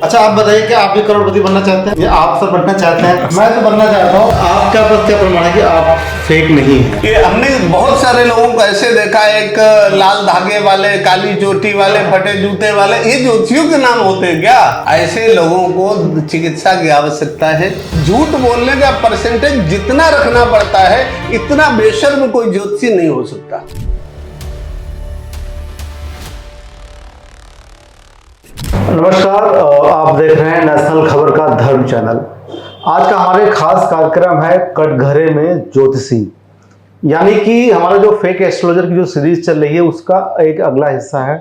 अच्छा आप बताइए कि आप भी करोड़पति बनना चाहते हैं या आप सब बनना चाहते हैं? मैं तो बनना चाहता हूँ। आपका बस क्या प्रमाण है कि आप फेक नहीं हैं? ये हमने बहुत सारे लोगों को ऐसे देखा है, एक लाल धागे वाले, काली चोटी वाले, फटे जूते वाले, ये ज्योतिषियों के नाम होते हैं क्या? ऐसे लोगों को चिकित्सा की आवश्यकता है। झूठ बोलने का परसेंटेज जितना रखना पड़ता है, इतना बेशर्म कोई ज्योतिषी नहीं हो सकता। नमस्कार, आप देख रहे हैं नेशनल खबर का धर्म चैनल। आज का हमारे खास कार्यक्रम है कटघरे में ज्योतिषी, यानी कि हमारा जो फेक एस्ट्रोलॉजर की जो सीरीज चल रही है उसका एक अगला हिस्सा है।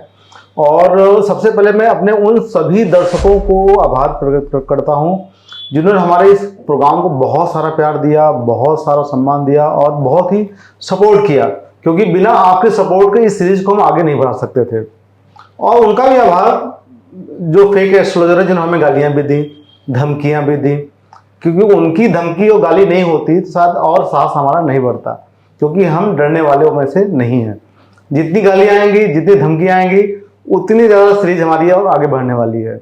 और सबसे पहले मैं अपने उन सभी दर्शकों को आभार प्रकट करता हूं जिन्होंने हमारे इस प्रोग्राम को बहुत सारा प्यार दिया, बहुत सारा सम्मान दिया और बहुत ही सपोर्ट किया, क्योंकि बिना आपके सपोर्ट के इस सीरीज को हम आगे नहीं बढ़ा सकते थे। और उनका भी आभार जो फेक एस्ट्रोलॉजर है जिन्होंने हमें गालियां भी दी, धमकियां भी दी, क्योंकि उनकी धमकी और गाली नहीं होती तो शायद और साहस हमारा नहीं बढ़ता, क्योंकि हम डरने वालों में से नहीं हैं। जितनी गालियां आएंगी, जितनी धमकियां आएंगी, उतनी ज़्यादा सीरीज हमारी है और आगे बढ़ने वाली है।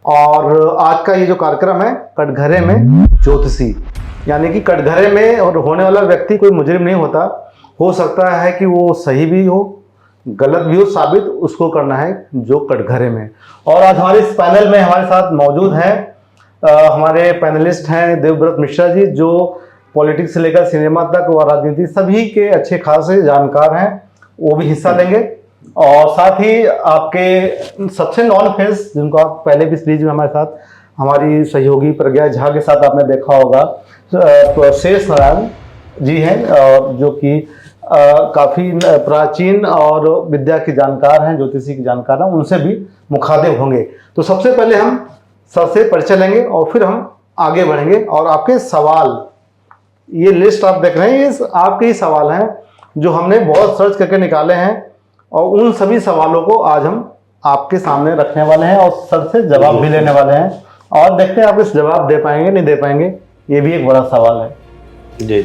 और आज का ये जो कार्यक्रम है कटघरे में ज्योतिषी, यानी कि कटघरे में और होने वाला व्यक्ति कोई मुजरिम नहीं होता। हो सकता है कि वो सही भी हो, गलत भी हो, साबित उसको करना है जो कटघरे में। और आज हमारे इस पैनल में हमारे साथ मौजूद हैं हमारे पैनलिस्ट हैं देवव्रत मिश्रा जी, जो पॉलिटिक्स से लेकर सिनेमा तक व राजनीति सभी के अच्छे खासे जानकार हैं, वो भी हिस्सा लेंगे। और साथ ही आपके सबसे नॉन फेस, जिनको आप पहले भी सीरीज में हमारे साथ हमारी सहयोगी प्रज्ञा झा के साथ आपने देखा होगा, शेष नारायण जी हैं, जो कि काफ़ी प्राचीन और विद्या की जानकार हैं, ज्योतिषी की जानकार हैं, उनसे भी मुखातिब होंगे। तो सबसे पहले हम सबसे परिचय लेंगे और फिर हम आगे बढ़ेंगे। और आपके सवाल, ये लिस्ट आप देख रहे हैं, ये आपके ही सवाल हैं जो हमने बहुत सर्च करके निकाले हैं, और उन सभी सवालों को आज हम आपके सामने रखने वाले हैं और सर से जवाब भी लेने वाले हैं। और देखते हैं आप इस जवाब दे पाएंगे नहीं दे पाएंगे, ये भी एक बड़ा सवाल है। जी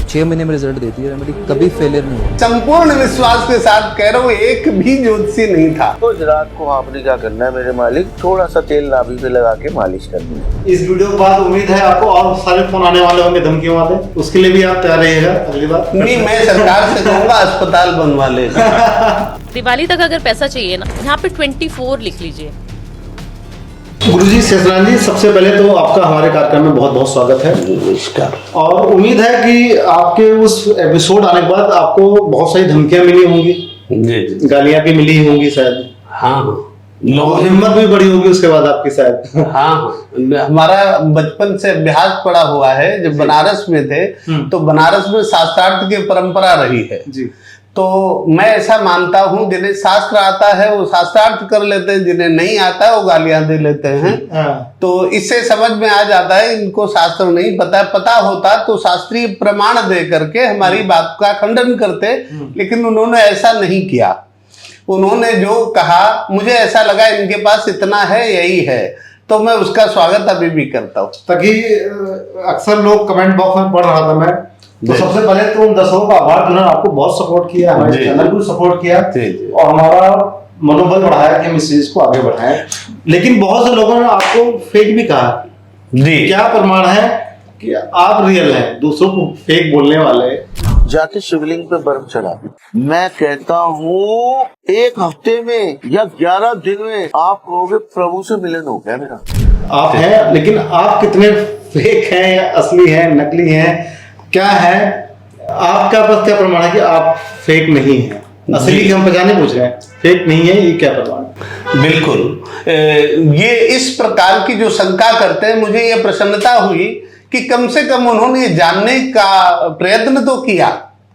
6 महीने में रिजल्ट देती है रेमेडी, कभी फेलियर नहीं हुआ। संपूर्ण विश्वास के साथ कह रहा हूँ, एक भी ज्योतिषी नहीं था। तो रात को आपने क्या करना है मेरे मालिक, थोड़ा सा तेल नाभि पे लगा के मालिश करनी है। इस वीडियो के बाद उम्मीद है आपको और सारे फोन आने वाले होंगे धमकियों वाले, उसके लिए भी आप तैयार रहिएगा अगली बार। नहीं, मैं सरकार से कहूँगा अस्पताल बनवा ले। दिवाली तक अगर पैसा चाहिए ना, यहाँ पे 24 लिख लीजिए। गुरुजी शेषनारायण जी, सबसे पहले तो आपका हमारे कार्यक्रम में बहुत बहुत स्वागत है। नमस्कार। और उम्मीद है कि आपके उस एपिसोड आने के बाद आपको बहुत सारी धमकियां मिली होंगी, जी गालियां भी मिली होंगी शायद, हाँ, और हिम्मत भी बढ़ी होगी उसके बाद आपकी शायद। हाँ, हमारा बचपन से अभ्यास पड़ा हुआ है। जब बनारस में थे तो बनारस में शास्त्रार्थ की परंपरा रही है जी। तो मैं ऐसा मानता हूँ, जिन्हें शास्त्र आता है वो शास्त्रार्थ कर लेते हैं, जिन्हें नहीं आता है वो गालियां दे लेते हैं। तो इससे समझ में आ जाता है इनको शास्त्र नहीं पता है। पता होता तो शास्त्रीय प्रमाण दे करके हमारी बात का खंडन करते, लेकिन उन्होंने ऐसा नहीं किया। उन्होंने जो कहा, मुझे ऐसा लगा इनके पास इतना है, यही है, तो मैं उसका स्वागत अभी भी करता हूँ। ताकि अक्सर लोग कमेंट बॉक्स में पढ़ रहा था मैं, तो सबसे पहले तो उन दर्शकों का आभार जिन्होंने आपको बहुत सपोर्ट किया, हमारे चैनल को सपोर्ट किया और हमारा मनोबल बढ़ाया कि हम इस चीज को आगे बढ़ाएं। लेकिन बहुत से लोगों ने आपको फेक भी कहा जी। क्या प्रमाण है कि आप रियल हैं, दूसरों को फेक बोलने वाले? जाके शिवलिंग पे बर्फ चढ़ा। मैं कहता हूँ 1 हफ्ते में या 11 दिन में आप कहोगे प्रभु से मिलन हो गया मेरा। आप हैं, लेकिन आप कितने फेक हैं या असली हैं, नकली हैं, क्या है आपका बस क्या प्रमाण है कि आप फेक नहीं हैं? असली की हम पहचाने पूछ रहे हैं, फेक नहीं है, ये क्या प्रमाण? बिल्कुल, ये इस प्रकार की जो शंका करते हैं, मुझे ये प्रसन्नता हुई कि कम से कम उन्होंने जानने का प्रयत्न तो किया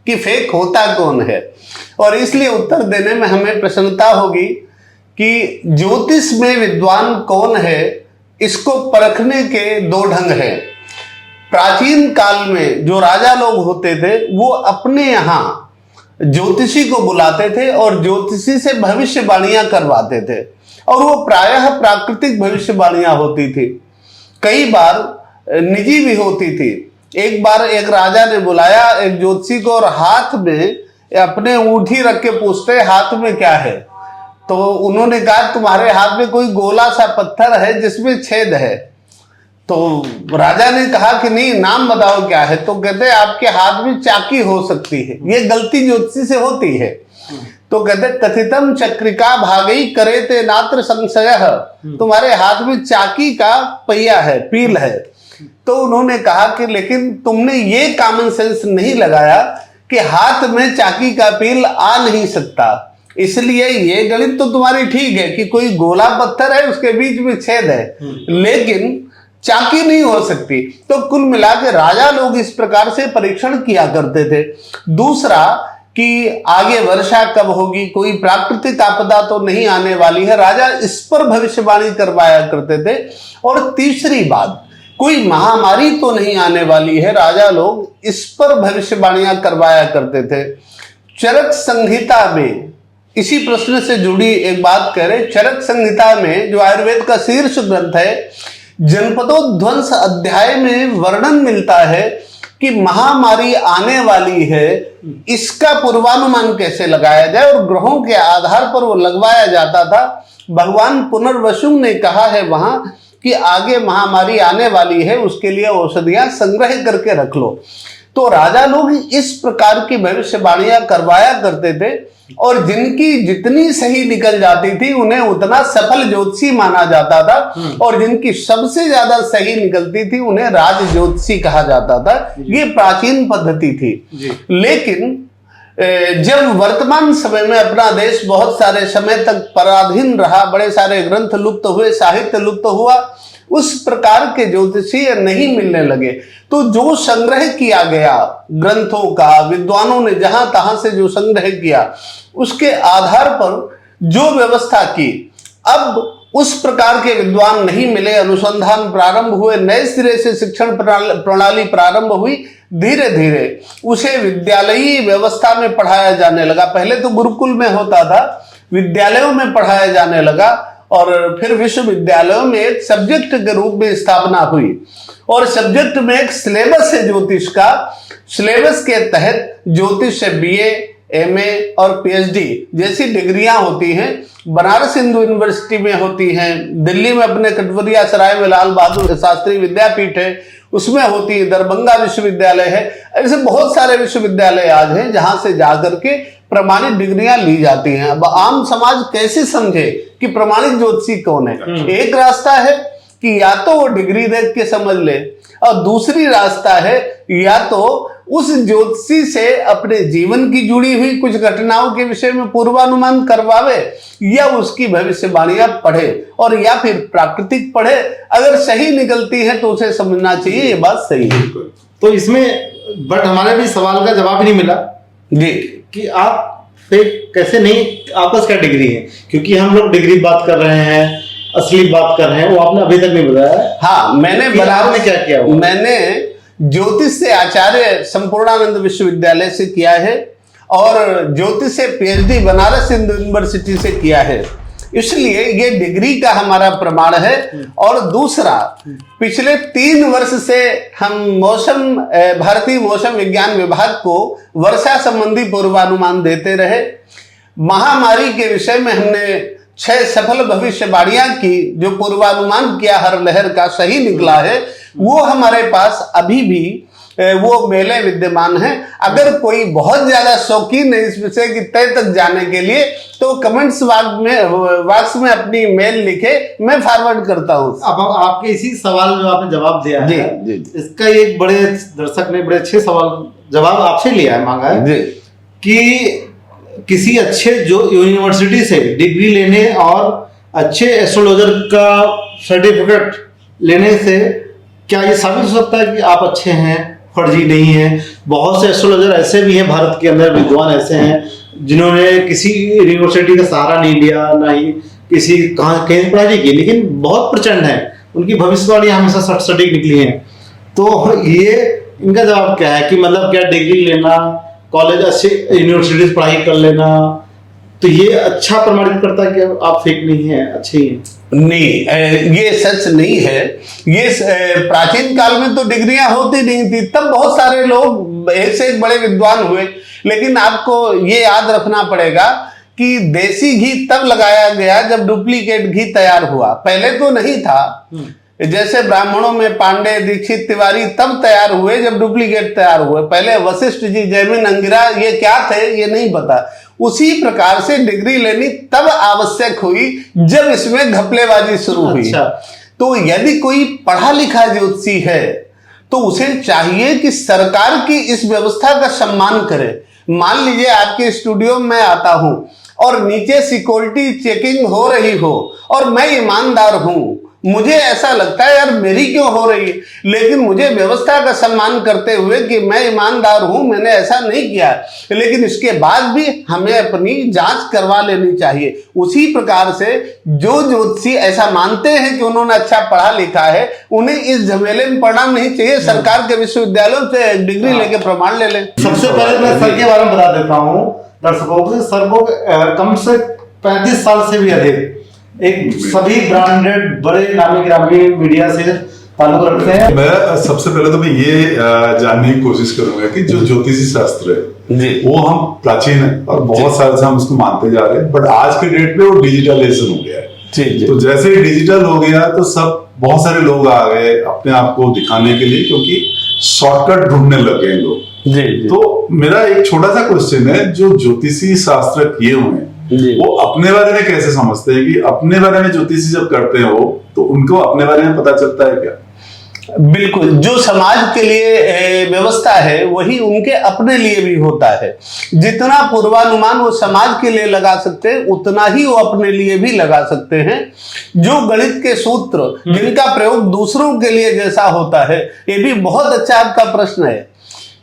कि फेक होता कौन है, और इसलिए उत्तर देने में हमें प्रसन्नता होगी कि ज्योतिष में विद्वान कौन है, इसको परखने के 2 ढंग हैं। प्राचीन काल में जो राजा लोग होते थे वो अपने यहाँ ज्योतिषी को बुलाते थे और ज्योतिषी से भविष्यवाणियां करवाते थे, और वो प्रायः प्राकृतिक भविष्यवाणियां होती थी, कई बार निजी भी होती थी। एक बार एक राजा ने बुलाया एक ज्योतिषी को और हाथ में अपने ऊँटी रख के पूछते हाथ में क्या है, तो उन्होंने कहा तुम्हारे हाथ में कोई गोला सा पत्थर है जिसमें छेद है। तो राजा ने कहा कि नहीं, नाम बताओ क्या है। तो कहते आपके हाथ में चाकी हो सकती है, ये गलती ज्योतिषी से होती है। तो कहते कथितम चक्रिका भागई करे ते नात्र संशय, तुम्हारे हाथ में चाकी का पहिया है, पील है। तो उन्होंने कहा कि लेकिन तुमने ये कॉमन सेंस नहीं लगाया कि हाथ में चाकी का पील आ नहीं सकता, इसलिए ये गणित तो तुम्हारी ठीक है कि कोई गोला पत्थर है उसके बीच में छेद है, लेकिन चाकी नहीं हो सकती। तो कुल मिला के राजा लोग इस प्रकार से परीक्षण किया करते थे। दूसरा कि आगे वर्षा कब होगी, कोई प्राकृतिक आपदा तो नहीं आने वाली है, राजा इस पर भविष्यवाणी करवाया करते थे। और तीसरी बात, कोई महामारी तो नहीं आने वाली है, राजा लोग इस पर भविष्यवाणियां करवाया करते थे। चरक संहिता में, इसी प्रश्न से जुड़ी एक बात कह रहे, चरक संहिता में जो आयुर्वेद का शीर्ष ग्रंथ है, जनपदोध्वंस अध्याय में वर्णन मिलता है कि महामारी आने वाली है, इसका पूर्वानुमान कैसे लगाया जाए, और ग्रहों के आधार पर वो लगवाया जाता था। भगवान पुनर्वसु ने कहा है वहां कि आगे महामारी आने वाली है, उसके लिए औषधियां संग्रह करके रख लो। तो राजा लोग इस प्रकार की भविष्यवाणियां करवाया करते थे, और जिनकी जितनी सही निकल जाती थी उन्हें उतना सफल ज्योतिषी माना जाता था, और जिनकी सबसे ज्यादा सही निकलती थी उन्हें राज ज्योतिषी कहा जाता था। ये प्राचीन पद्धति थी। लेकिन जब वर्तमान समय में अपना देश बहुत सारे समय तक पराधीन रहा, बड़े सारे ग्रंथ लुप्त हुए, साहित्य लुप्त हुआ, उस प्रकार के ज्योतिषी नहीं मिलने लगे। तो जो संग्रह किया गया ग्रंथों का, विद्वानों ने जहां तहां से जो संग्रह किया, उसके आधार पर जो व्यवस्था की, अब उस प्रकार के विद्वान नहीं मिले। अनुसंधान प्रारंभ हुए, नए सिरे से शिक्षण प्रणाली प्रारंभ हुई, धीरे धीरे उसे विद्यालयी व्यवस्था में पढ़ाया जाने लगा। पहले तो गुरुकुल में होता था, विद्यालयों में पढ़ाया जाने लगा, और फिर विश्वविद्यालयों में एक सब्जेक्ट के रूप में स्थापना हुई, और सब्जेक्ट में एक सिलेबस है ज्योतिष का। सिलेबस के तहत ज्योतिष से बीए, एमए और पीएचडी जैसी डिग्रियां होती हैं। बनारस हिंदू यूनिवर्सिटी में होती हैं, दिल्ली में अपने कटवरिया सराय में लाल बहादुर शास्त्री विद्यापीठ है, उसमें होती है, दरभंगा विश्वविद्यालय है। ऐसे बहुत सारे विश्वविद्यालय आज हैं जहां से जाकर के प्रमाणित डिग्रियां ली जाती हैं। अब आम समाज कैसे समझे कि प्रमाणित ज्योतिषी कौन है? एक रास्ता है कि या तो वो डिग्री देख के समझ ले, और दूसरी रास्ता है या तो उस ज्योतिषी से अपने जीवन की जुड़ी हुई कुछ घटनाओं के विषय में पूर्वानुमान करवावे, या उसकी भविष्यवाणियां पढ़े, और या फिर प्राकृतिक पढ़े। अगर सही निकलती है तो उसे समझना चाहिए ये बात सही है। तो इसमें बट हमारे भी सवाल का जवाब नहीं मिला जी कि आप फेक कैसे नहीं, आपस क्या डिग्री है? क्योंकि हम लोग डिग्री बात कर रहे हैं, असली बात कर रहे हैं, वो आपने अभी तक नहीं बताया। हाँ, मैंने आपने क्या किया हुआ? मैंने ज्योतिष से आचार्य संपूर्णानंद विश्वविद्यालय से किया है, और ज्योतिष से पीएचडी बनारस हिंदू यूनिवर्सिटी से किया है, इसलिए ये डिग्री का हमारा प्रमाण है। और दूसरा, पिछले 3 वर्ष से हम भारतीय मौसम विज्ञान विभाग को वर्षा संबंधी पूर्वानुमान देते रहे। महामारी के विषय में हमने 6 सफल भविष्यवाणियां की, जो पूर्वानुमान किया हर लहर का सही निकला है, वो हमारे पास अभी भी वो मेले विद्यमान है। अगर कोई बहुत ज्यादा शौकीन है इस विषय की तय तक जाने के लिए, तो कमेंट्स बॉक्स में अपनी मेल लिखे, मैं फॉरवर्ड करता हूँ। अब आपके इसी सवाल जो आपने जवाब दिया जी, है, जी। इसका एक बड़े दर्शक ने बड़े अच्छे सवाल जवाब आपसे लिया है, मांगा है जी। कि किसी अच्छे जो यूनिवर्सिटी से डिग्री लेने और अच्छे एस्ट्रोलॉजर का सर्टिफिकेट लेने से क्या ये साबित हो सकता है कि आप अच्छे हैं, फर्जी नहीं है? बहुत से एस्ट्रोलॉजर ऐसे भी हैं भारत के अंदर, विद्वान ऐसे हैं जिन्होंने किसी यूनिवर्सिटी का सहारा नहीं लिया, ना ही किसी कहीं पढ़ाई की, लेकिन बहुत प्रचंड है, उनकी भविष्यवाणी हमेशा सटीक निकली है। तो ये इनका जवाब क्या है कि मतलब क्या डिग्री लेना, कॉलेज अच्छे यूनिवर्सिटी से पढ़ाई कर लेना, तो ये अच्छा प्रमाणित करता है कि आप फेक नहीं है, अच्छे ही हैं? नहीं, ये सच नहीं है। ये प्राचीन काल में तो डिग्रियां होती नहीं थी, तब बहुत सारे लोग एक से एक बड़े विद्वान हुए। लेकिन आपको ये याद रखना पड़ेगा कि देसी घी तब लगाया गया जब डुप्लीकेट घी तैयार हुआ, पहले तो नहीं था। जैसे ब्राह्मणों में पांडे, दीक्षित, तिवारी तब तैयार हुए जब डुप्लीकेट तैयार हुए। पहले वशिष्ठ जी, जैमिन, अंगिरा ये क्या थे ये नहीं पता। उसी प्रकार से डिग्री लेनी तब आवश्यक हुई जब इसमें घपलेबाजी शुरू हुई। अच्छा। तो यदि कोई पढ़ा लिखा ज्योतिषी है तो उसे चाहिए कि सरकार की इस व्यवस्था का सम्मान करे। मान लीजिए आपके स्टूडियो में मैं आता हूं और नीचे सिक्योरिटी चेकिंग हो रही हो और मैं ईमानदार हूं, मुझे ऐसा लगता है यार मेरी क्यों हो रही है, लेकिन मुझे व्यवस्था का सम्मान करते हुए कि मैं ईमानदार हूं, मैंने ऐसा नहीं किया, लेकिन इसके बाद भी हमें अपनी जांच करवा लेनी चाहिए। उसी प्रकार से जो ज्योतिषी ऐसा मानते हैं कि उन्होंने अच्छा पढ़ा लिखा है, उन्हें इस झमेले में पढ़ना नहीं चाहिए। सरकार के विश्वविद्यालयों से डिग्री लेके प्रमाण ले लें। सबसे पहले मैं सर के बारे में बता देता हूँ दर्शकों को। सर को कम से 35 साल से भी अधिक एक सभी ब्रांडेड बड़े नामी गिरामी मीडिया से ताल्लुक रखते हैं। मैं सबसे पहले तो मैं ये जानने की कोशिश करूंगा कि जो ज्योतिषी शास्त्र है जी, वो हम प्राचीन है और बहुत साल से हम उसको मानते जा रहे हैं, बट आज के डेट पे वो डिजिटलाइजेशन हो गया है। जी, जी। तो जैसे ही डिजिटल हो गया तो सब बहुत सारे लोग आ गए अपने आप को दिखाने के लिए, क्योंकि शॉर्टकट ढूंढने लग गए लोग। जी, जी। तो मेरा एक छोटा सा क्वेश्चन है, जो ज्योतिषी शास्त्र किए हुए हैं वो अपने बारे में कैसे समझते हैं कि अपने बारे में ज्योतिषी जब करते हैं वो, तो उनको अपने बारे में पता चलता है क्या? बिल्कुल, जो समाज के लिए व्यवस्था है वही उनके अपने लिए भी होता है। जितना पूर्वानुमान वो समाज के लिए लगा सकते हैं उतना ही वो अपने लिए भी लगा सकते हैं। जो गणित के सूत्र जिनका प्रयोग दूसरों के लिए जैसा होता है, ये भी बहुत अच्छा आपका प्रश्न है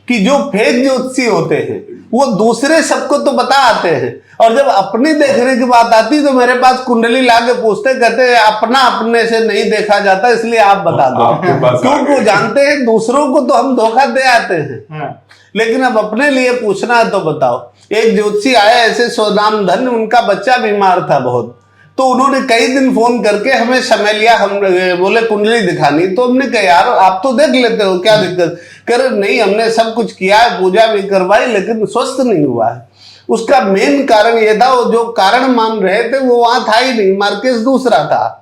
कि जो फेक ज्योतिषी होते हैं वो दूसरे सबको तो बता आते हैं, और जब अपने देखने की बात आती तो मेरे पास कुंडली लाके पूछते, कहते हैं अपना अपने से नहीं देखा जाता इसलिए आप बता दो। क्योंकि वो जानते हैं दूसरों को तो हम धोखा दे आते हैं, लेकिन अब अपने लिए पूछना है तो बताओ। एक ज्योतिषी आया ऐसे स्वनाम धन, उनका बच्चा बीमार था बहुत, तो उन्होंने कई दिन फोन करके हमें समय लिया। हम बोले कुंडली दिखानी, तो हमने कहा यार आप तो देख लेते हो, क्या दिक्कत? कर नहीं, हमने सब कुछ किया है, पूजा भी करवाई, लेकिन स्वस्थ नहीं हुआ है। उसका मेन कारण ये था, वो जो कारण मान रहे थे वो वहां था ही नहीं, मार्केस दूसरा था।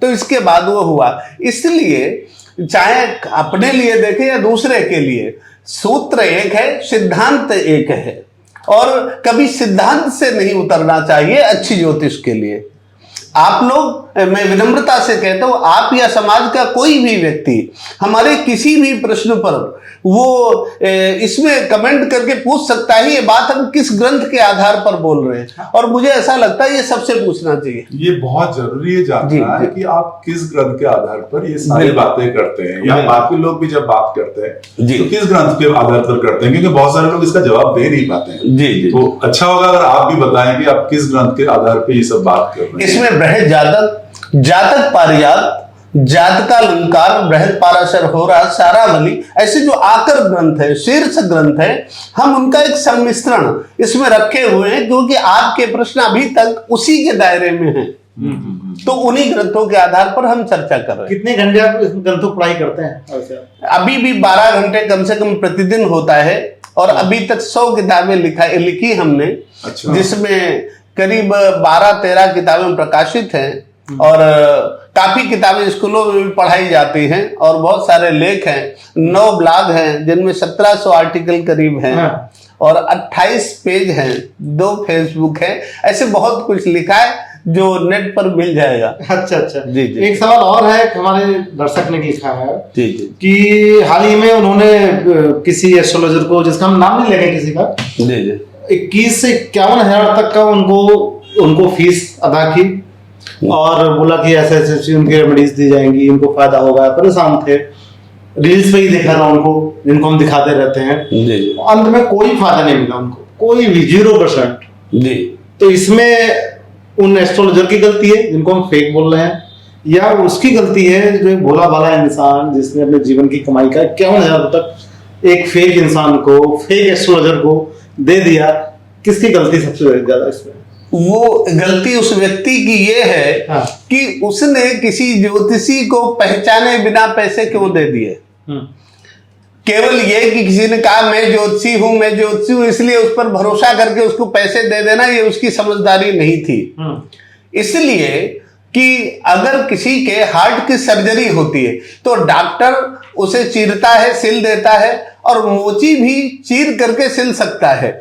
तो इसके बाद वो हुआ। इसलिए चाहे अपने लिए देखें या दूसरे के लिए, सूत्र एक है, सिद्धांत एक है, और कभी सिद्धांत से नहीं उतरना चाहिए अच्छी ज्योतिष के लिए। आप लोग, मैं विनम्रता से कहता हूं, आप या समाज का कोई भी व्यक्ति हमारे किसी भी प्रश्न पर वो इसमें कमेंट करके पूछ सकता है ये बात हम किस ग्रंथ के आधार पर बोल रहे हैं, और मुझे ऐसा लगता है ये सबसे पूछना चाहिए। ये बहुत जरूरी है जानना है कि आप किस ग्रंथ के आधार पर ये सारी बातें करते हैं, या बाकी लोग भी जब बात करते हैं तो किस ग्रंथ के आधार पर करते हैं, क्योंकि बहुत सारे लोग इसका जवाब दे नहीं पाते हैं। जी। तो अच्छा होगा अगर आप भी बताएं कि आप किस ग्रंथ के आधार पर ये सब बात कर रहे हैं। इसमें बृहद जातक, जातक पारिजात, जातकालंकार, बृहद पाराशर होरा, सारावली, ऐसे जो आकर ग्रंथ है, शीर्ष ग्रंथ है, हम उनका एक सम्मिश्रण इसमें रखे हुए हैं, क्योंकि आपके प्रश्न अभी तक उसी के दायरे में हैं। तो उन्हीं ग्रंथों के आधार पर हम चर्चा कर रहे हैं। कितने घंटे आप इस ग्रंथों पढ़ाई करते हैं? अभी भी 12 घंटे कम से कम प्रतिदिन होता है, और अभी तक 100 किताबें लिखी हमने। अच्छा। जिसमें करीब 12-13 किताबें प्रकाशित हैं, और काफी किताबें स्कूलों में भी पढ़ाई जाती हैं, और बहुत सारे लेख हैं। 9 ब्लॉग हैं जिनमें 1700 आर्टिकल करीब हैं, और 28 पेज हैं, 2 फेसबुक है। ऐसे बहुत कुछ लिखा है जो नेट पर मिल जाएगा। अच्छा। जी। एक सवाल और है, हमारे दर्शक ने लिखा है जी कि हाल ही में उन्होंने किसी एस्ट्रोलॉजर को, जिसका हम नाम नहीं लेंगे किसी का, जी 21 से 51 हजार तक का उनको फीस अदा की, और बोला कि ऐसे ऐसे उनकी रेमेडीज दी जाएंगी, उनको फायदा होगा। परेशान थे, रील्स पे ही देखा था उनको, जिनको हम दिखाते रहते हैं। अंत में कोई फायदा नहीं मिला उनको, कोई भी 0%। जी। तो इसमें उन एस्ट्रोलॉजर की गलती है जिनको हम फेक बोल रहे हैं, या उसकी गलती है जो एक भोला भाला इंसान जिसने अपने जीवन की कमाई का 51 हजार तक एक फेक इंसान को, फेक एस्ट्रोलॉजर को दे दिया? किसकी गलती सबसे ज्यादा इसमें? वो गलती उस व्यक्ति की ये है कि उसने किसी ज्योतिषी को पहचाने बिना पैसे क्यों दे दिए। केवल ये कि किसी ने कहा मैं ज्योतिषी हूं इसलिए उस पर भरोसा करके उसको पैसे दे देना, ये उसकी समझदारी नहीं थी। इसलिए कि अगर किसी के हार्ट की सर्जरी होती है तो डॉक्टर उसे चीरता है, सिल देता है, और मोची भी चीर करके सिल सकता है।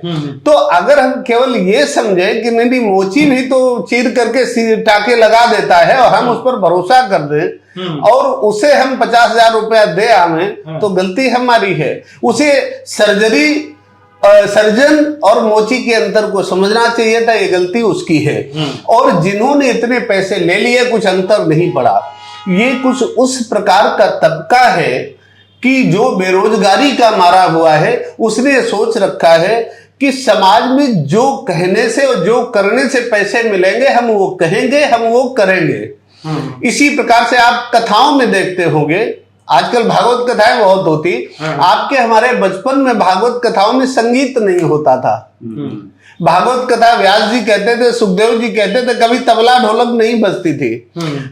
तो अगर हम केवल ये समझे कि नहीं मोची भी तो चीर करके टाके लगा देता है और हम उस पर भरोसा कर दें और उसे हम 50,000 रुपया दे आवें, तो गलती हमारी है। उसे सर्जन और मोची के अंतर को समझना चाहिए था, ये गलती उसकी है। और जिन्होंने इतने पैसे ले लिए कुछ अंतर नहीं पड़ा। ये कुछ उस प्रकार का तबका है कि जो बेरोजगारी का मारा हुआ है, उसने सोच रखा है कि समाज में जो कहने से और जो करने से पैसे मिलेंगे हम वो कहेंगे, हम वो करेंगे। इसी प्रकार से आप कथाओं में देखते होंगे, आजकल भागवत कथाएं बहुत होती। आपके हमारे बचपन में भागवत कथाओं में संगीत नहीं होता था। भागवत कथा व्यास जी कहते थे, सुखदेव जी कहते थे, कभी तबला ढोलक नहीं बजती थी।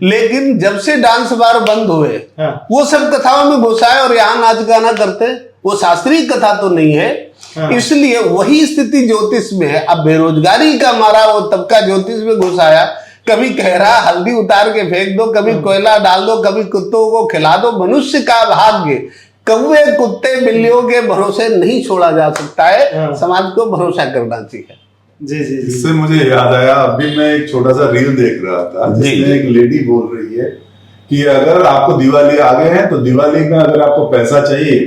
लेकिन जब से डांस बार बंद हुए, वो सब कथाओं में घुसाए और यहाँ नाच गाना करते। वो शास्त्रीय कथा तो नहीं है। इसलिए वही स्थिति ज्योतिष में है। अब बेरोजगारी का मारा वो तबका ज्योतिष में घुसाया। कभी कह रहा हल्दी उतार के फेंक दो, कभी कोयला डाल दो, कभी कुत्तों को खिला दो। मनुष्य का भाग्य कौवे कुत्ते बिल्लियों के भरोसे नहीं छोड़ा जा सकता है। समाज को भरोसा करना चाहिए। जी जी जी। इससे मुझे याद आया, अभी मैं एक छोटा सा रील देख रहा था जिसमें एक लेडी बोल रही है कि अगर आपको दिवाली आ गए हैं तो दिवाली का अगर आपको पैसा चाहिए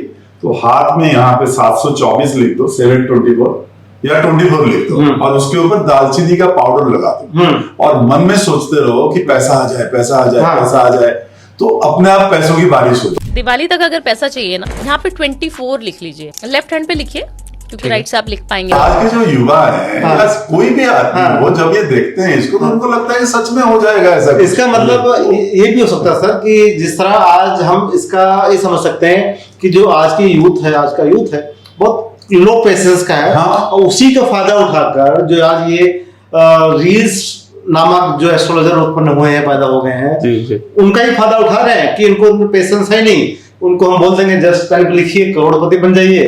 तो हाथ में यहाँ पे 724 लिख दो, 724 या 24 लिख दो और उसके ऊपर दालचीनी का पाउडर लगा दो और मन में सोचते रहो कि पैसा आ जाए, पैसा आ जाए, पैसा आ जाए, तो अपने आप पैसों की बारिश हो जाए। दिवाली तक अगर पैसा चाहिए ना, यहाँ पे 24 लिख लीजिए, लेफ्ट हैंड पे लिखिए, क्योंकि राइट से आप लिख पाएंगे। आज के जो युवा है या कोई भी आदमी वो जब ये देखते हैं इसको तो उनको लगता है कि सच में हो जाएगा ऐसा। इसका मतलब ये भी हो सकता है सर कि जिस तरह आज हम इसका ये समझ सकते हैं कि जो आज की यूथ है, आज का यूथ है बहुत लो पेशेंस का है। और उसी का फायदा उठाकर जो आज ये रील्स नामक जो एस्ट्रोलॉजर उत्पन्न हुए हैं, पैदा हो गए हैं, उनका ही फायदा उठा रहे हैं कि इनको पेशेंस है नहीं। उनको हम बोल देंगे जस्ट टाइप लिखिए करोड़पति बन जाइए,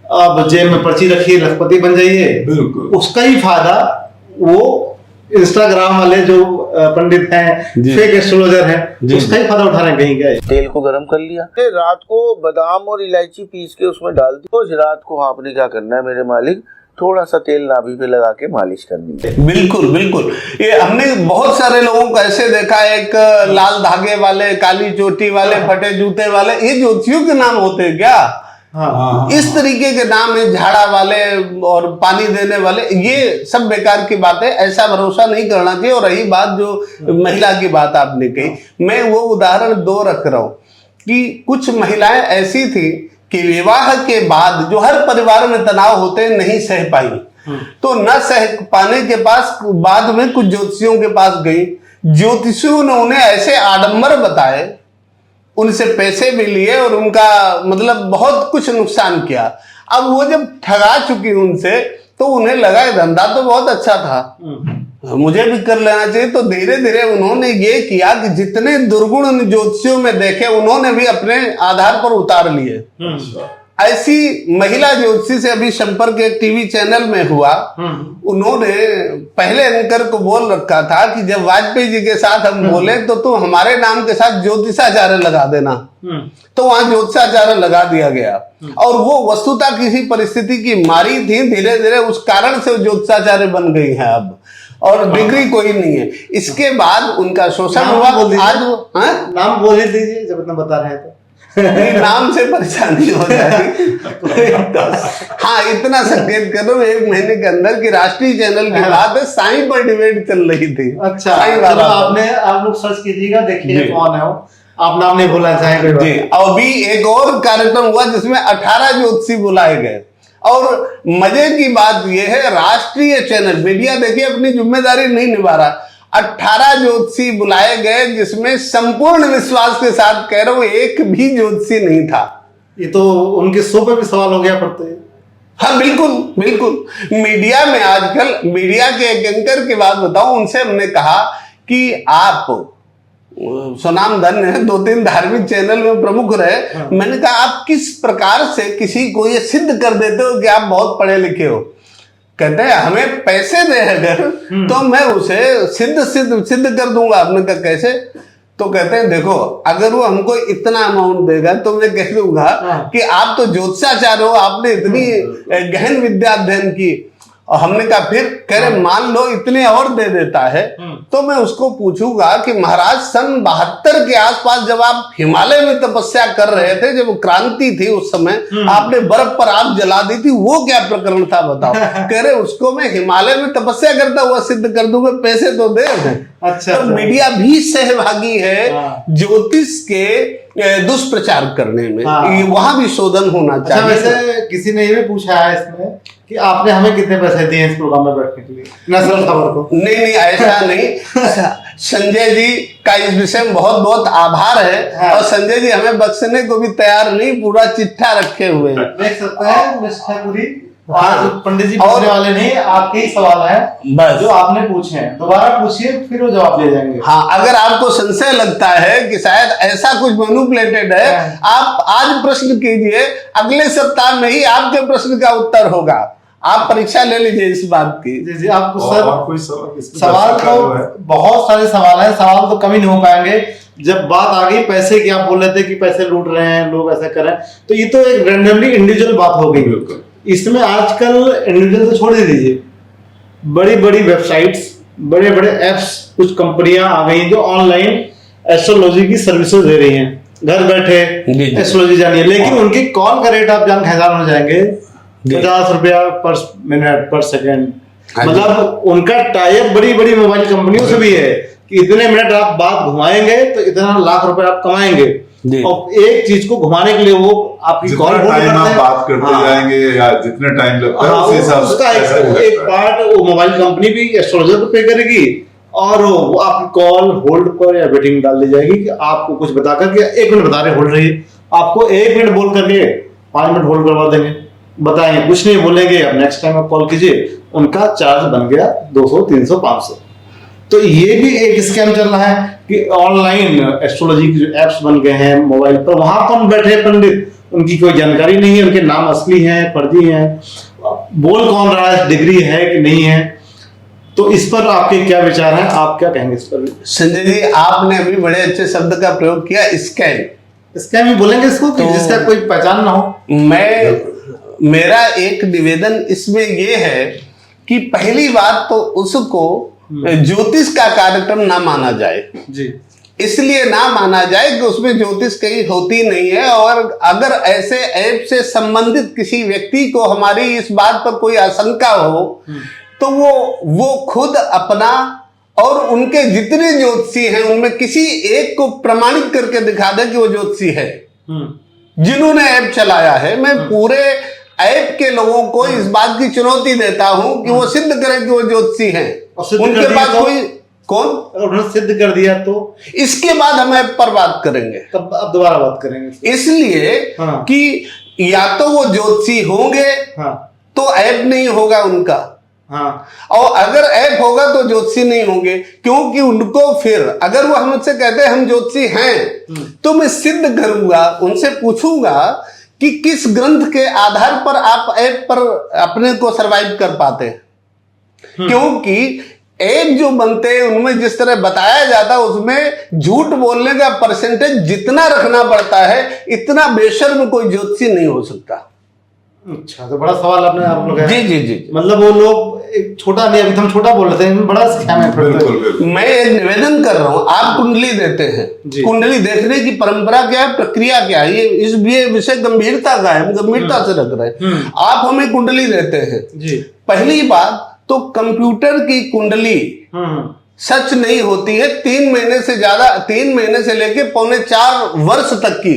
अब जेब में पर्ची रखिए लखपति बन जाइए। बिल्कुल उसका ही फायदा वो इंस्टाग्राम वाले जो पंडित हैं, फेक एस्ट्रोलॉजर हैं, उसका ही फायदा उठा रहे हैं कहीं का। तेल को गर्म कर लिया, रात को बादाम और इलायची पीस के उसमें डाल दी। रोज रात को आपने क्या करना है मेरे मालिक, थोड़ा सा तेल नाभि पे लगा के मालिश करनी है। बिल्कुल बिल्कुल। ये हमने बहुत सारे लोगों को ऐसे देखा, एक लाल धागे वाले, काली चोटी वाले, फटे जूते वाले, ये ज्योतिषियों के नाम होते हैं क्या? इस तरीके के नाम है, झाड़ा वाले और पानी देने वाले, ये सब बेकार की बात है। ऐसा भरोसा नहीं करना चाहिए। और रही बात जो महिला की बात आपने कही, मैं वो उदाहरण 2 रख रहा हूं कि कुछ महिलाएं ऐसी थी कि विवाह के बाद जो हर परिवार में तनाव होते हैं नहीं सह पाई, तो न सह पाने के बाद में कुछ ज्योतिषियों के पास गई। ज्योतिषियों ने उन्हें ऐसे आडंबर बताए, उनसे पैसे भी लिए और उनका मतलब बहुत कुछ नुकसान किया। अब वो जब ठगा चुकी उनसे, तो उन्हें लगा धंधा तो बहुत अच्छा था, मुझे भी कर लेना चाहिए। तो धीरे धीरे उन्होंने ये किया कि जितने दुर्गुण ज्योतिषियों में देखे उन्होंने भी अपने आधार पर उतार लिए। ऐसी महिला ज्योतिषी से अभी संपर्क एक टीवी चैनल में हुआ। उन्होंने पहले एंकर को बोल रखा था कि जब वाजपेयी जी के साथ हम बोले तो तुम हमारे नाम के साथ ज्योतिषाचार्य लगा देना। तो वहां ज्योतिषाचार्य लगा दिया गया और वो वस्तुतः किसी परिस्थिति की मारी थी। धीरे धीरे उस कारण से ज्योतिषाचार्य बन गई है अब, और डिग्री कोई नहीं है। इसके बाद उनका शोषण हुआ। आज नाम बोल ही दीजिए जब इतना बता रहे हैं तो। नाम से परेशानी हो जाएगी। हाँ, इतना संकेत करो 1 महीने के अंदर की राष्ट्रीय चैनल की बात है, साईं पर डिबेट चल रही थी। अच्छा, चलो आप लोग सर्च कीजिएगा, देखिए कौन है वो। आप नाम नहीं बोलना चाहेंगे जी। अभी एक और कार्यक्रम हुआ जिसमें 18 ज्योतिषी बुलाए गए। और मजे की बात यह है, राष्ट्रीय चैनल मीडिया देखिए अपनी जिम्मेदारी नहीं निभा रहा। 18 ज्योतिषी बुलाए गए जिसमें संपूर्ण विश्वास के साथ कह रहा हूं एक भी ज्योतिषी नहीं था। ये तो उनके शो पे भी सवाल हो गया पड़ते हैं। हाँ बिल्कुल बिल्कुल। मीडिया में आजकल, मीडिया के एक एंकर की बात बताऊं, उनसे हमने कहा कि आप सुनाम धन है, 2-3 धार्मिक चैनल में प्रमुख रहे। मैंने कहा आप किस प्रकार से किसी को ये सिद्ध कर देते हो कि आप बहुत पढ़े लिखे हो? कहते हैं हमें पैसे दे अगर तो मैं उसे सिद्ध कर दूंगा। आपने कहा कैसे? तो कहते हैं देखो, अगर वो हमको इतना अमाउंट देगा तो मैं कह दूंगा कि आप तो ज्योतिषाचार्य हो, आपने इतनी गहन विद्या अध्ययन की। और हमने कहा फिर? कह रहे मान लो इतने और दे देता है तो मैं उसको पूछूंगा कि महाराज सन 72 के आसपास जब आप हिमालय में तपस्या कर रहे थे, जब क्रांति थी उस समय आपने बर्फ पर आग जला दी थी, वो क्या प्रकरण था बताओ? कह रहे उसको मैं हिमालय में तपस्या करता हुआ सिद्ध कर दूंगा, पैसे तो दे। अच्छा, तो मीडिया भी सहभागी है ज्योतिष के दुष्प्रचार करने में। वहां भी शोधन होना चाहिए। वैसे किसी ने ये भी पूछा है इसमें कि आपने हमें कितने पैसे दिए इस प्रोग्राम में बैठने के लिए, नस्ल खबर को? नहीं, ऐसा नहीं। संजय जी का इस विषय में बहुत बहुत आभार है। और संजय जी हमें बख्शने को भी तैयार नहीं, पूरा चिट्ठा रखे हुए हैं। देख सकते हैं निष्ठा पूरी। आज पंडित जी पूछने वाले नहीं, आपके ही सवाल है बस जो आपने पूछे हैं। दोबारा पूछिए, फिर वो जवाब दे जाएंगे। हाँ, अगर आपको संशय लगता है कि शायद ऐसा कुछ मैनिपुलेटेड है, आप आज प्रश्न कीजिए, अगले सप्ताह में ही आपके प्रश्न का उत्तर होगा। आप परीक्षा ले लीजिए इस बात की। जी आपको सर कोई सवाल तो बहुत सारे सवाल हैं, सवाल तो कम ही नहीं हो पाएंगे। जब बात आ गई पैसे की, आप बोल रहे थे कि पैसे लूट रहे हैं लोग, ऐसा कर रहे हैं, तो ये तो एक रैंडमली इंडिविजुअल बात हो गई। इसमें आजकल इंडिविजुअल तो छोड़ ही दीजिए, बड़ी बड़ी वेबसाइट्स, बड़े बड़े एप्स, कुछ कंपनियां आ गई जो ऑनलाइन एस्ट्रोलॉजी की सर्विसेज दे रही हैं। घर बैठे एस्ट्रोलॉजी जानिए, लेकिन उनकी कॉल का रेट आप जान हैरान हो जाएंगे, 50 रुपया पर मिनट पर सेकेंड। मतलब उनका टाइप बड़ी बड़ी मोबाइल कंपनियों से भी है कि इतने मिनट आप बात घुमाएंगे तो इतना लाख रुपए आप कमाएंगे। और एक चीज को घुमाने के लिए वो आपकी कॉल टाइम आप बात करते जाएंगे या जितने टाइम लगता है उस हिसाब से उसका एक पार्ट वो मोबाइल कंपनी भी एस्ट्रोलॉजर को पे करेगी और वो आपकी कॉल होल्ड पर या वेटिंग डाल दी जाएगी कि आपको कुछ बता करके 1 मिनट बता रहे होल्ड रहिए, आपको 1 मिनट बोल करके 5 मिनट होल्ड करवा देंगे, बताएंगे कुछ नहीं बोलेंगे, अब नेक्स्ट टाइम आप कॉल कीजिए। उनका चार्ज बन गया 200, 300, 500। तो ये भी एक स्कैम चल रहा है कि ऑनलाइन एस्ट्रोलॉजी के जो एप्स बन गए हैं मोबाइल पर, वहां कौन बैठे पंडित, उनकी कोई जानकारी नहीं है, उनके नाम असली हैं फर्जी हैं, बोल कौन रहा है, डिग्री है कि नहीं है। तो इस पर आपके क्या विचार हैं, आप क्या कहेंगे इस पर? संजय जी आपने अभी बड़े अच्छे शब्द का प्रयोग किया, स्कैम ही बोलेंगे इसको, तो जिसका कोई पहचान ना हो। मेरा एक निवेदन इसमें यह है कि पहली बात तो उसको ज्योतिष का कार्यक्रम ना माना जाए जी, इसलिए ना माना जाए कि उसमें ज्योतिष कहीं होती नहीं है। और अगर ऐसे ऐप से संबंधित किसी व्यक्ति को हमारी इस बात पर कोई आशंका हो तो वो खुद अपना और उनके जितने ज्योतिषी हैं उनमें किसी एक को प्रमाणित करके दिखा दे कि वो ज्योतिषी है जिन्होंने ऐप चलाया है। मैं पूरे ऐप के लोगों को इस बात की चुनौती देता हूं कि वो सिद्ध करें कि वो ज्योतिषी हैं। उनके पास कोई कौन उन्होंने सिद्ध कर दिया तो इसके बाद हम ऐप पर बात करेंगे, तब अब दोबारा बात करेंगे। इसलिए कि या तो वो ज्योतिषी होंगे तो ऐप नहीं होगा उनका, और अगर ऐप होगा तो ज्योतिषी नहीं होंगे, क्योंकि उनको फिर अगर वो हमसे कहते हैं हम ज्योतिषी हैं तो मैं सिद्ध करूंगा, उनसे पूछूंगा कि किस ग्रंथ के आधार पर आप ऐप पर अपने को सरवाइव कर पाते हैं। क्योंकि ऐप जो बनते हैं उनमें जिस तरह बताया जाता है उसमें झूठ बोलने का परसेंटेज जितना रखना पड़ता है इतना बेशर्म कोई ज्योतिषी नहीं हो सकता। अच्छा, तो बड़ा सवाल आपने आप लोग जी मतलब वो लोग एक छोटा नहीं, अभी हम छोटा बोल रहे थे, बड़ा स्कैम है। मैं एक निवेदन कर रहा हूं, आप कुंडली देते हैं, कुंडली देखने की परंपरा क्या है, प्रक्रिया क्या है, ये विषय गंभीरता का है, हम गंभीरता से रख रहे हैं। आप हमें कुंडली देते हैं जी। पहली बात तो कंप्यूटर की कुंडली सच नहीं होती है। 3 महीने से ज्यादा, 3 महीने से लेके 3.25 वर्ष तक की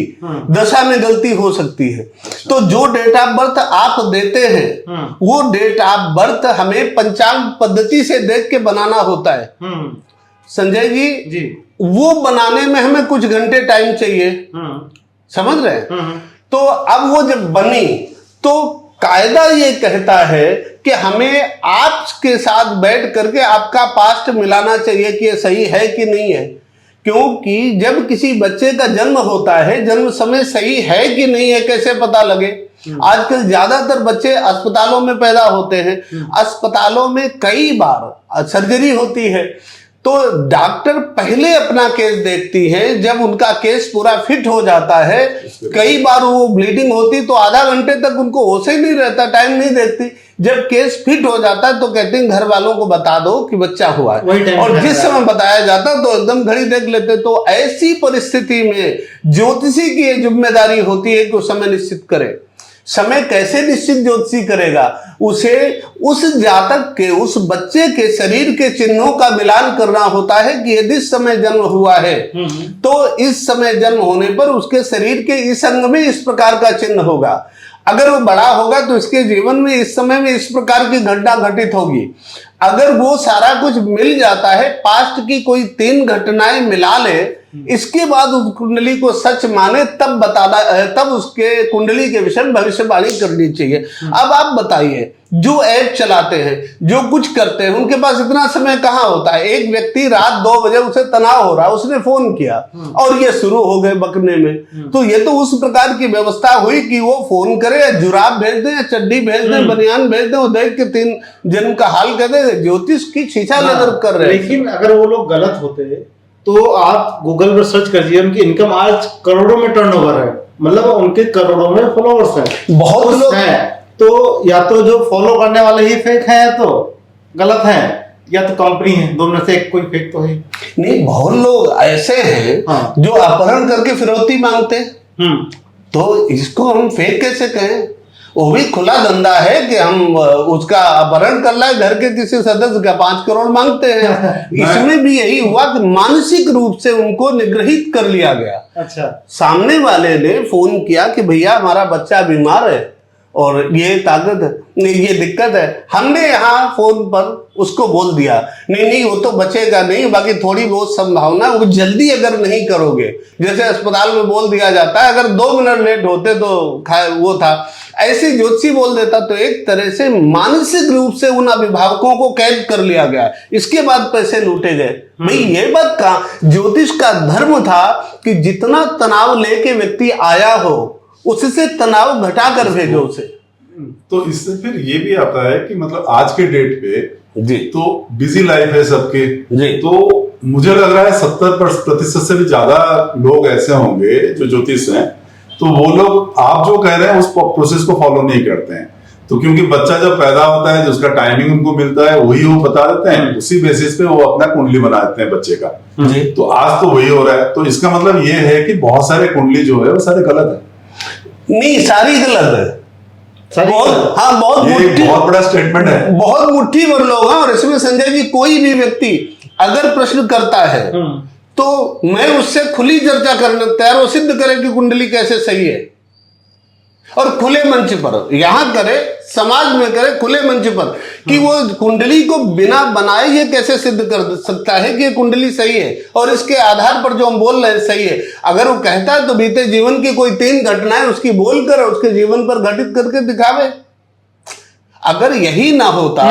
दशा में गलती हो सकती है। तो जो डेट ऑफ बर्थ आप देते हैं वो डेट ऑफ बर्थ हमें पंचांग पद्धति से देख के बनाना होता है संजय जी। वो बनाने में हमें कुछ घंटे टाइम चाहिए, समझ रहे हैं। तो अब वो जब बनी तो कायदा ये कहता है कि हमें आपके साथ बैठ करके आपका पास्ट मिलाना चाहिए कि ये सही है कि नहीं है। क्योंकि जब किसी बच्चे का जन्म होता है, जन्म समय सही है कि नहीं है कैसे पता लगे। आजकल ज्यादातर बच्चे अस्पतालों में पैदा होते हैं, अस्पतालों में कई बार सर्जरी होती है, तो डॉक्टर पहले अपना केस देखती है। जब उनका केस पूरा फिट हो जाता है, कई बार वो ब्लीडिंग होती तो आधा घंटे तक उनको होश ही नहीं रहता, टाइम नहीं देखती। जब केस फिट हो जाता है तो कहते हैं घर वालों को बता दो कि बच्चा हुआ है, और जिस समय बताया जाता तो एकदम घड़ी देख लेते। तो ऐसी परिस्थिति में ज्योतिषी की ये जिम्मेदारी होती है कि उस समय निश्चित करे। समय कैसे निश्चित ज्योतिषी करेगा? उसे उस जातक के, उस बच्चे के शरीर के चिन्हों का मिलान करना होता है कि यदि इस समय जन्म हुआ है तो इस समय जन्म होने पर उसके शरीर के इस अंग में इस प्रकार का चिन्ह होगा। अगर वो बड़ा होगा तो इसके जीवन में इस समय में इस प्रकार की घटना घटित होगी। अगर वो सारा कुछ मिल जाता है, पास्ट की कोई 3 घटनाएं मिला ले, इसके बाद उस कुंडली को सच माने, तब बताना, तब उसके कुंडली के विषय में भविष्यवाणी करनी चाहिए। अब आप बताइए, जो ऐप चलाते हैं, जो कुछ करते हैं, उनके पास इतना समय कहाँ होता है? एक व्यक्ति रात 2 बजे उसे तनाव हो रहा, उसने फोन किया और ये शुरू हो गए बकने में। तो ये तो उस प्रकार की व्यवस्था हुई कि वो फोन करे, या जुराब भेज दे, या चड्डी भेज दे, बनियान भेज दे, वो देख के 3 जन्म का हाल कर दे। ज्योतिष की छीछा नजर कर रहे हैं। लेकिन अगर वो लोग गलत होते तो आप गूगल पर सर्च करिए, उनकी इनकम आज करोड़ों में टर्नओवर है, मतलब उनके करोड़ों में फॉलोअर्स हैं, बहुत लोग हैं। तो या तो जो फॉलो करने वाले ही फेक हैं तो गलत हैं, या तो कंपनी है, दोनों में से एक कोई फेक तो है नहीं। बहुत लोग ऐसे हैं जो अपहरण करके फिरौती मांगते हैं, तो इसको हम फेक कैसे कहें? वो भी खुला धंधा है कि हम उसका अपहरण कर लाए, घर के किसी सदस्य का 5 करोड़ मांगते हैं। इसमें भी यही हुआ कि मानसिक रूप से उनको निग्रहित कर लिया गया। अच्छा, सामने वाले ने फोन किया कि भैया हमारा बच्चा बीमार है और ये ताकत है, ये दिक्कत है। हमने यहाँ फोन पर उसको बोल दिया, नहीं वो तो बचेगा नहीं, बाकी थोड़ी बहुत संभावना, वो जल्दी अगर नहीं करोगे, जैसे अस्पताल में बोल दिया जाता है अगर 2 मिनट लेट होते तो वो था, ऐसे ज्योतिषी बोल देता। तो एक तरह से मानसिक रूप से उन अभिभावकों को कैद कर लिया गया, इसके बाद पैसे लूटे गए। भाई ये बात का ज्योतिष का धर्म था कि जितना तनाव लेके व्यक्ति आया हो उससे तनाव घटा कर भेजो उसे। तो इससे फिर ये भी आता है कि मतलब आज के डेट पे जी तो बिजी लाइफ है सबके जी, तो मुझे लग रहा है 70% से भी ज्यादा लोग ऐसे होंगे जो ज्योतिष हैं, तो वो लोग आप जो कह रहे हैं उस प्रोसेस को फॉलो नहीं करते हैं। तो क्योंकि बच्चा जब पैदा होता है, जिसका टाइमिंग उनको मिलता है वही वो बता देते हैं, उसी बेसिस पे वो अपना कुंडली बना देते हैं बच्चे का। जी। तो आज तो वही हो रहा है। तो इसका मतलब ये है कि बहुत सारे कुंडली जो है वो सारे गलत है। नहीं, सारी गलत है, बहुत, हाँ बहुत बहुत बड़ा स्टेटमेंट है, बहुत मुट्ठी भर लोग हैं। और इसमें संजय जी, कोई भी व्यक्ति अगर प्रश्न करता है तो मैं उससे खुली चर्चा करने तैयार, वो सिद्ध करे कि कुंडली कैसे सही है, और खुले मंच पर यहां करे, समाज में करे, खुले मंच पर, कि वो कुंडली को बिना बनाए ये कैसे सिद्ध कर सकता है कि ये कुंडली सही है और इसके आधार पर जो हम बोल रहे हैं सही है। अगर वो कहता है तो बीते जीवन की कोई 3 घटनाएं उसकी बोलकर उसके जीवन पर घटित करके दिखावे। अगर यही ना होता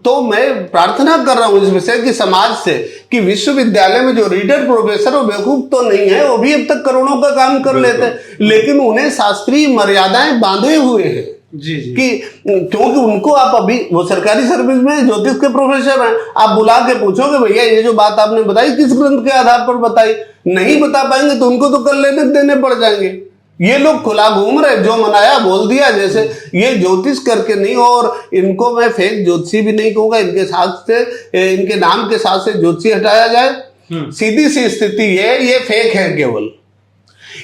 तो मैं प्रार्थना कर रहा हूं इस विषय की समाज से कि विश्वविद्यालय में जो रीडर प्रोफेसर वो बेवकूफ तो नहीं है, वो भी अब तक करोड़ों का काम कर लेते हैं, लेकिन उन्हें शास्त्रीय मर्यादाएं बांधे हुए हैं। जी जी, कि क्योंकि उनको आप अभी वो सरकारी सर्विस में ज्योतिष के प्रोफेसर हैं, आप बुला के पूछोगे भैया ये जो बात आपने बताई किस ग्रंथ के आधार पर बताई, नहीं बता पाएंगे तो उनको तो कर लेने देने पड़ जाएंगे। ये लोग खुला घूम रहे, जो मनाया बोल दिया, जैसे ये ज्योतिष करके नहीं। और इनको मैं फेक ज्योतिषी भी नहीं कहूंगा, इनके साथ से, इनके नाम के साथ से ज्योतिषी हटाया जाए। सीधी सी स्थिति ये फेक है केवल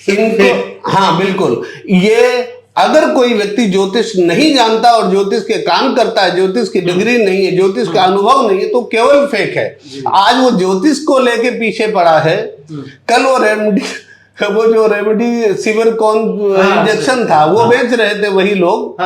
इनको। हाँ बिल्कुल, ये अगर कोई व्यक्ति ज्योतिष नहीं जानता और ज्योतिष के काम करता है, ज्योतिष की डिग्री नहीं है, ज्योतिष का अनुभव नहीं है, तो केवल फेक है। आज वो ज्योतिष को लेके पीछे पड़ा है, कल वो जो रेमेडी सिविर कौन इंजेक्शन था वो बेच रहे थे वही लोग।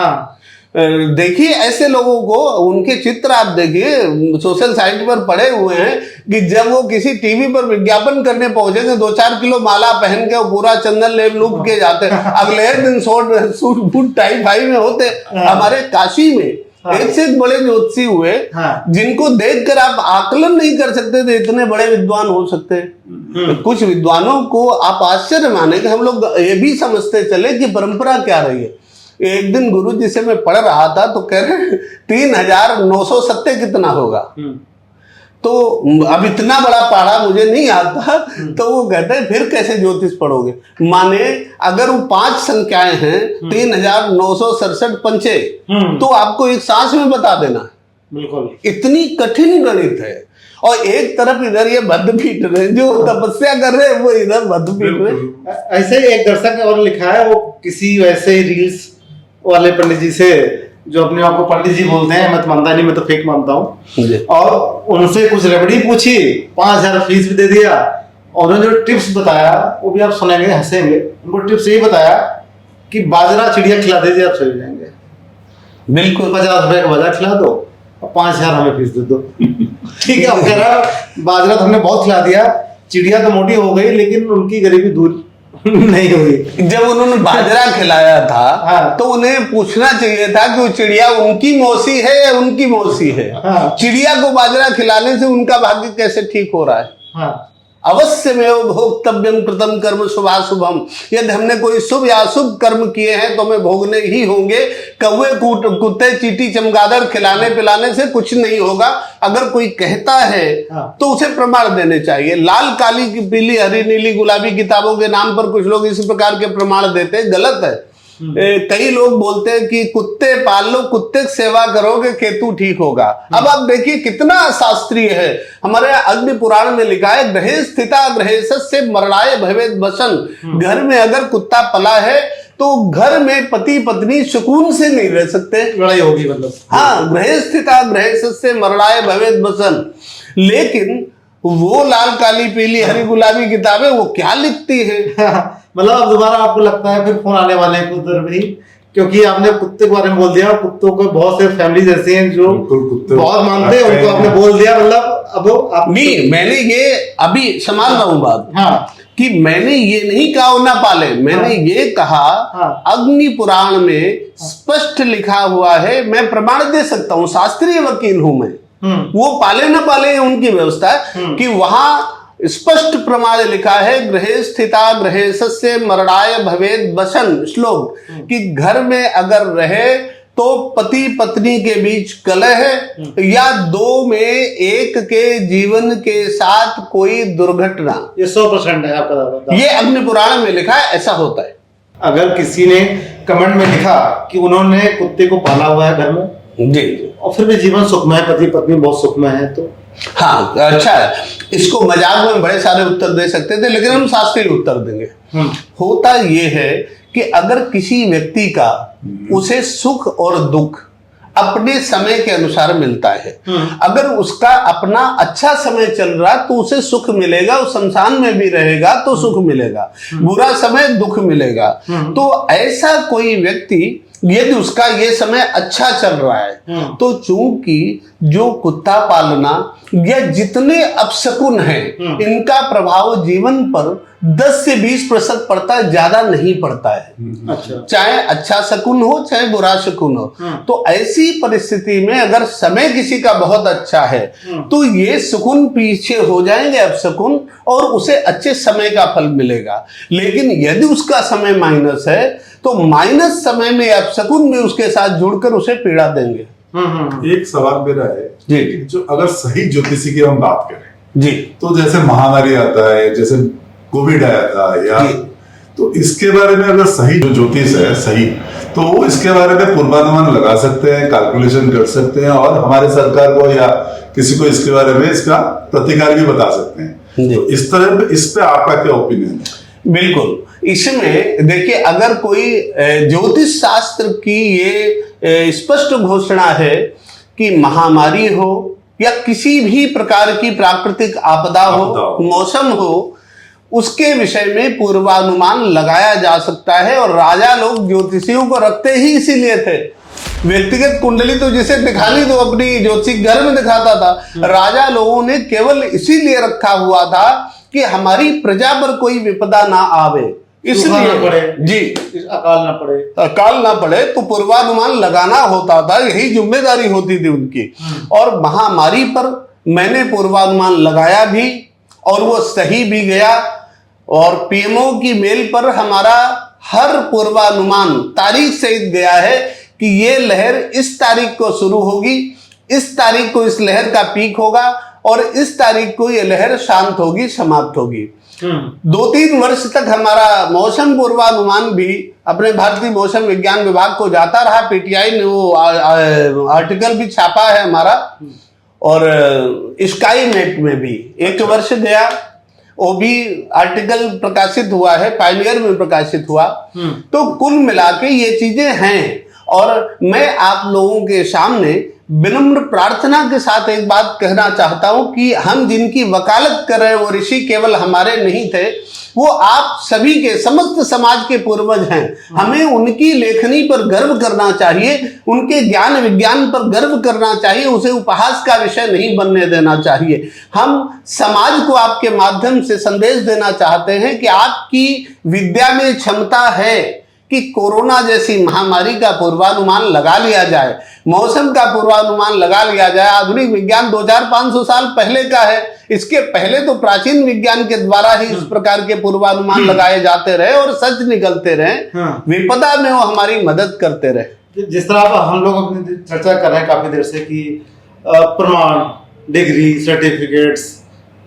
देखिए ऐसे लोगों को, उनके चित्र आप देखिए सोशल साइट पर पड़े हुए हैं कि जब वो किसी टीवी पर विज्ञापन करने पहुंचे थे 2-4 किलो माला पहन के वो पूरा चंदन लेप लूप के जाते, अगले दिन सूट बूट टाई फाई में होते। हमारे काशी में हाँ। एक से एक बड़े ज्योतिषी हुए, हाँ। जिनको देखकर आप आकलन नहीं कर सकते थे इतने बड़े विद्वान हो सकते हैं। कुछ विद्वानों को आप आश्चर्य माने कि हम लोग ये भी समझते चले कि परंपरा क्या रही है। एक दिन गुरु जी से मैं पढ़ रहा था तो कह रहे 3970 कितना होगा। तो अब इतना बड़ा पढ़ा मुझे नहीं आता, तो वो कहते हैं फिर कैसे ज्योतिष पढ़ोगे। माने अगर वो 5 संख्याएं हैं 3967 पंचे, तो आपको एक सांस में बता देना। बिल्कुल, इतनी कठिन गणित है। और एक तरफ इधर ये बद्ध पीट रहे जो तपस्या कर रहे हैं, वो इधर बद्ध पीट रहे। ऐसे ही एक दर्शक ने और लिखा है, वो किसी वैसे ही रील्स वाले पंडित जी से, जो अपने आप को पंडित जी बोलते हैं, मैं तो मानता नहीं, मैं तो फेक मानता हूँ, और उनसे कुछ रेमेडी पूछी, 5000 फीस भी दे दिया, और उन्होंने जो टिप्स बताया वो भी आप सुनेंगे, हंसेंगे। उनको टिप्स यही बताया कि बाजरा चिड़िया खिला दीजिए, आप सही हो जाएंगे। बिल्कुल, 50 रुपए का बाजरा खिला दो और 5000 हमें फीस दे दो। ठीक है, कह रहा बाजरा तो हमने बहुत खिला दिया, चिड़िया तो मोटी हो गई, लेकिन उनकी गरीबी दूर नहीं हुई। जब उन्होंने बाजरा खिलाया था, हाँ। तो उन्हें पूछना चाहिए था कि वो चिड़िया उनकी मौसी है या उनकी मौसी है। हाँ। चिड़िया को बाजरा खिलाने से उनका भाग्य कैसे ठीक हो रहा है। हाँ। अवश्य में भोक्तव्यम कृतम कर्म शुभाशुभम, यदि हमने कोई शुभ या अशुभ कर्म किए हैं तो हमें भोगने ही होंगे। कौवे कुत्ते चींटी चमगादड़ खिलाने पिलाने से कुछ नहीं होगा। अगर कोई कहता है तो उसे प्रमाण देने चाहिए। लाल काली पीली हरी नीली गुलाबी किताबों के नाम पर कुछ लोग इस प्रकार के प्रमाण देते हैं, गलत है। कई लोग बोलते हैं कि कुत्ते पाल लो, कुत्ते की सेवा करोगे केतु ठीक होगा। अब आप देखिए कितना शास्त्रीय है। हमारे अग्नि पुराण में लिखा है, ग्रहे स्थिता ग्रहेशस्य मरणाय भवेद वसन। घर में अगर कुत्ता पला है तो घर में पति पत्नी सुकून से नहीं रह सकते, लड़ाई होगी मतलब। हाँ, ग्रहे स्थिता ग्रहेशस्य मरणाय भवेद वसन। लेकिन वो लाल काली पीली हरी गुलाबी किताबें वो क्या लिखती है। मतलब अब दोबारा आपको लगता है फिर फोन आने वाले हैं उधर भी, क्योंकि आपने कुत्ते के बारे में बोल दिया। कुत्तों को बहुत से फैमिली ऐसी हैं जो बहुत मानते हैं, उनको आपने बोल दिया। मतलब अब आप नहीं, मैंने ये अभी संभाल रहा हूँ बात। हाँ, कि मैंने ये नहीं कहा वो ना पाले, मैंने ये कहा अग्नि पुराण में स्पष्ट लिखा हुआ है। मैं प्रमाण दे सकता हूँ, शास्त्रीय वकील हूं मैं। वो पाले ना पाले उनकी व्यवस्था है कि वहां स्पष्ट प्रमाण लिखा है, ग्रहे स्थिता ग्रहेशस्य मरणाय भवेद वसन श्लोक, कि घर में अगर रहे तो पति पत्नी के बीच कलह है या दो में एक के जीवन के साथ कोई दुर्घटना। ये 100% है आपका दावा। ये अग्नि पुराण में लिखा है, ऐसा होता है। अगर किसी ने कमेंट में लिखा कि उन्होंने कुत्ते को पाला हुआ है घर में जी, और फिर भी जीवन सुखमय है, पति पत्नी बहुत सुखमय है, तो हाँ अच्छा है। इसको मजाक में बड़े सारे उत्तर दे सकते थे, लेकिन हम शास्त्रीय उत्तर देंगे। होता ये है कि अगर किसी व्यक्ति का उसे सुख और दुख अपने समय के अनुसार मिलता है, अगर उसका अपना अच्छा समय चल रहा तो उसे सुख मिलेगा, उस संसार में भी रहेगा तो सुख मिलेगा, बुरा समय दुख मिलेगा। तो ऐसा कोई व्यक्ति यदि उसका ये समय अच्छा चल रहा है तो चूंकि जो कुत्ता पालना या जितने अपशकुन हैं इनका प्रभाव जीवन पर 10 से 20% पड़ता है, ज्यादा नहीं पड़ता है। अच्छा, चाहे अच्छा शकुन हो चाहे बुरा शकुन हो। तो ऐसी परिस्थिति में अगर समय किसी का बहुत अच्छा है तो ये शकुन पीछे हो जाएंगे अपशकुन, और उसे अच्छे समय का फल मिलेगा। लेकिन यदि उसका समय माइनस है तो माइनस समय में अपशकुन भी उसके साथ जुड़कर उसे पीड़ा देंगे। एक सवाल मेरा है जी, जो अगर सही ज्योतिषी की हम बात करें जी, तो जैसे महामारी आता है, जैसे कोविड आया था, या तो इसके बारे में अगर सही जो ज्योतिष है सही, तो वो इसके बारे में पूर्वानुमान लगा सकते हैं, कैलकुलेशन कर सकते हैं, और हमारे सरकार को या किसी को इसके बारे में इसका प्रतिकार भी बता सकते हैं। तो इस तरह इस पे आपका क्या ओपिनियन है? बिल्कुल, इसमें देखिए अगर कोई ज्योतिष शास्त्र की ये स्पष्ट घोषणा है कि महामारी हो या किसी भी प्रकार की प्राकृतिक आपदा हो, मौसम हो, उसके विषय में पूर्वानुमान लगाया जा सकता है। और राजा लोग ज्योतिषियों को रखते ही इसीलिए थे। व्यक्तिगत कुंडली तो जिसे दिखानी तो अपनी ज्योतिषी घर में दिखाता था, राजा लोगों ने केवल इसीलिए रखा हुआ था कि हमारी प्रजा पर कोई विपदा ना आवे, इसलिए जी अकाल ना पड़े तो पूर्वानुमान लगाना होता था, यही जिम्मेदारी होती थी उनकी। और महामारी पर मैंने पूर्वानुमान लगाया भी और वो सही भी गया। और पीएमओ की मेल पर हमारा हर पूर्वानुमान तारीख सहित गया है कि ये लहर इस तारीख को शुरू होगी, इस तारीख को इस लहर का पीक होगा और इस तारीख को ये लहर शांत होगी, समाप्त होगी। 2-3 वर्ष तक हमारा मौसम पूर्वानुमान भी अपने भारतीय मौसम विज्ञान विभाग को जाता रहा। पीटीआई ने वो आर्टिकल भी छापा है हमारा, और स्काई नेट में भी 1 वर्ष गया, वो भी आर्टिकल प्रकाशित हुआ है, पायनियर में प्रकाशित हुआ। तो कुल मिला के ये चीजें हैं। और मैं आप लोगों के सामने विनम्र प्रार्थना के साथ एक बात कहना चाहता हूं कि हम जिनकी वकालत कर रहे हैं वो ऋषि केवल हमारे नहीं थे, वो आप सभी के समस्त समाज के पूर्वज हैं। हमें उनकी लेखनी पर गर्व करना चाहिए, उनके ज्ञान विज्ञान पर गर्व करना चाहिए, उसे उपहास का विषय नहीं बनने देना चाहिए। हम समाज को आपके माध्यम से संदेश देना चाहते हैं कि आपकी विद्या में क्षमता है कि कोरोना जैसी महामारी का पूर्वानुमान लगा लिया जाए, मौसम का पूर्वानुमान लगा लिया जाए। आधुनिक विज्ञान 2500 साल पहले का है, इसके पहले तो प्राचीन विज्ञान के द्वारा ही इस प्रकार के पूर्वानुमान लगाए जाते रहे और सच निकलते रहे। विपदा में वो हमारी मदद करते रहे। जिस तरह हम लोग अपनी चर्चा कर रहे हैं काफी देर से कि प्रमाण, डिग्री, सर्टिफिकेट्स,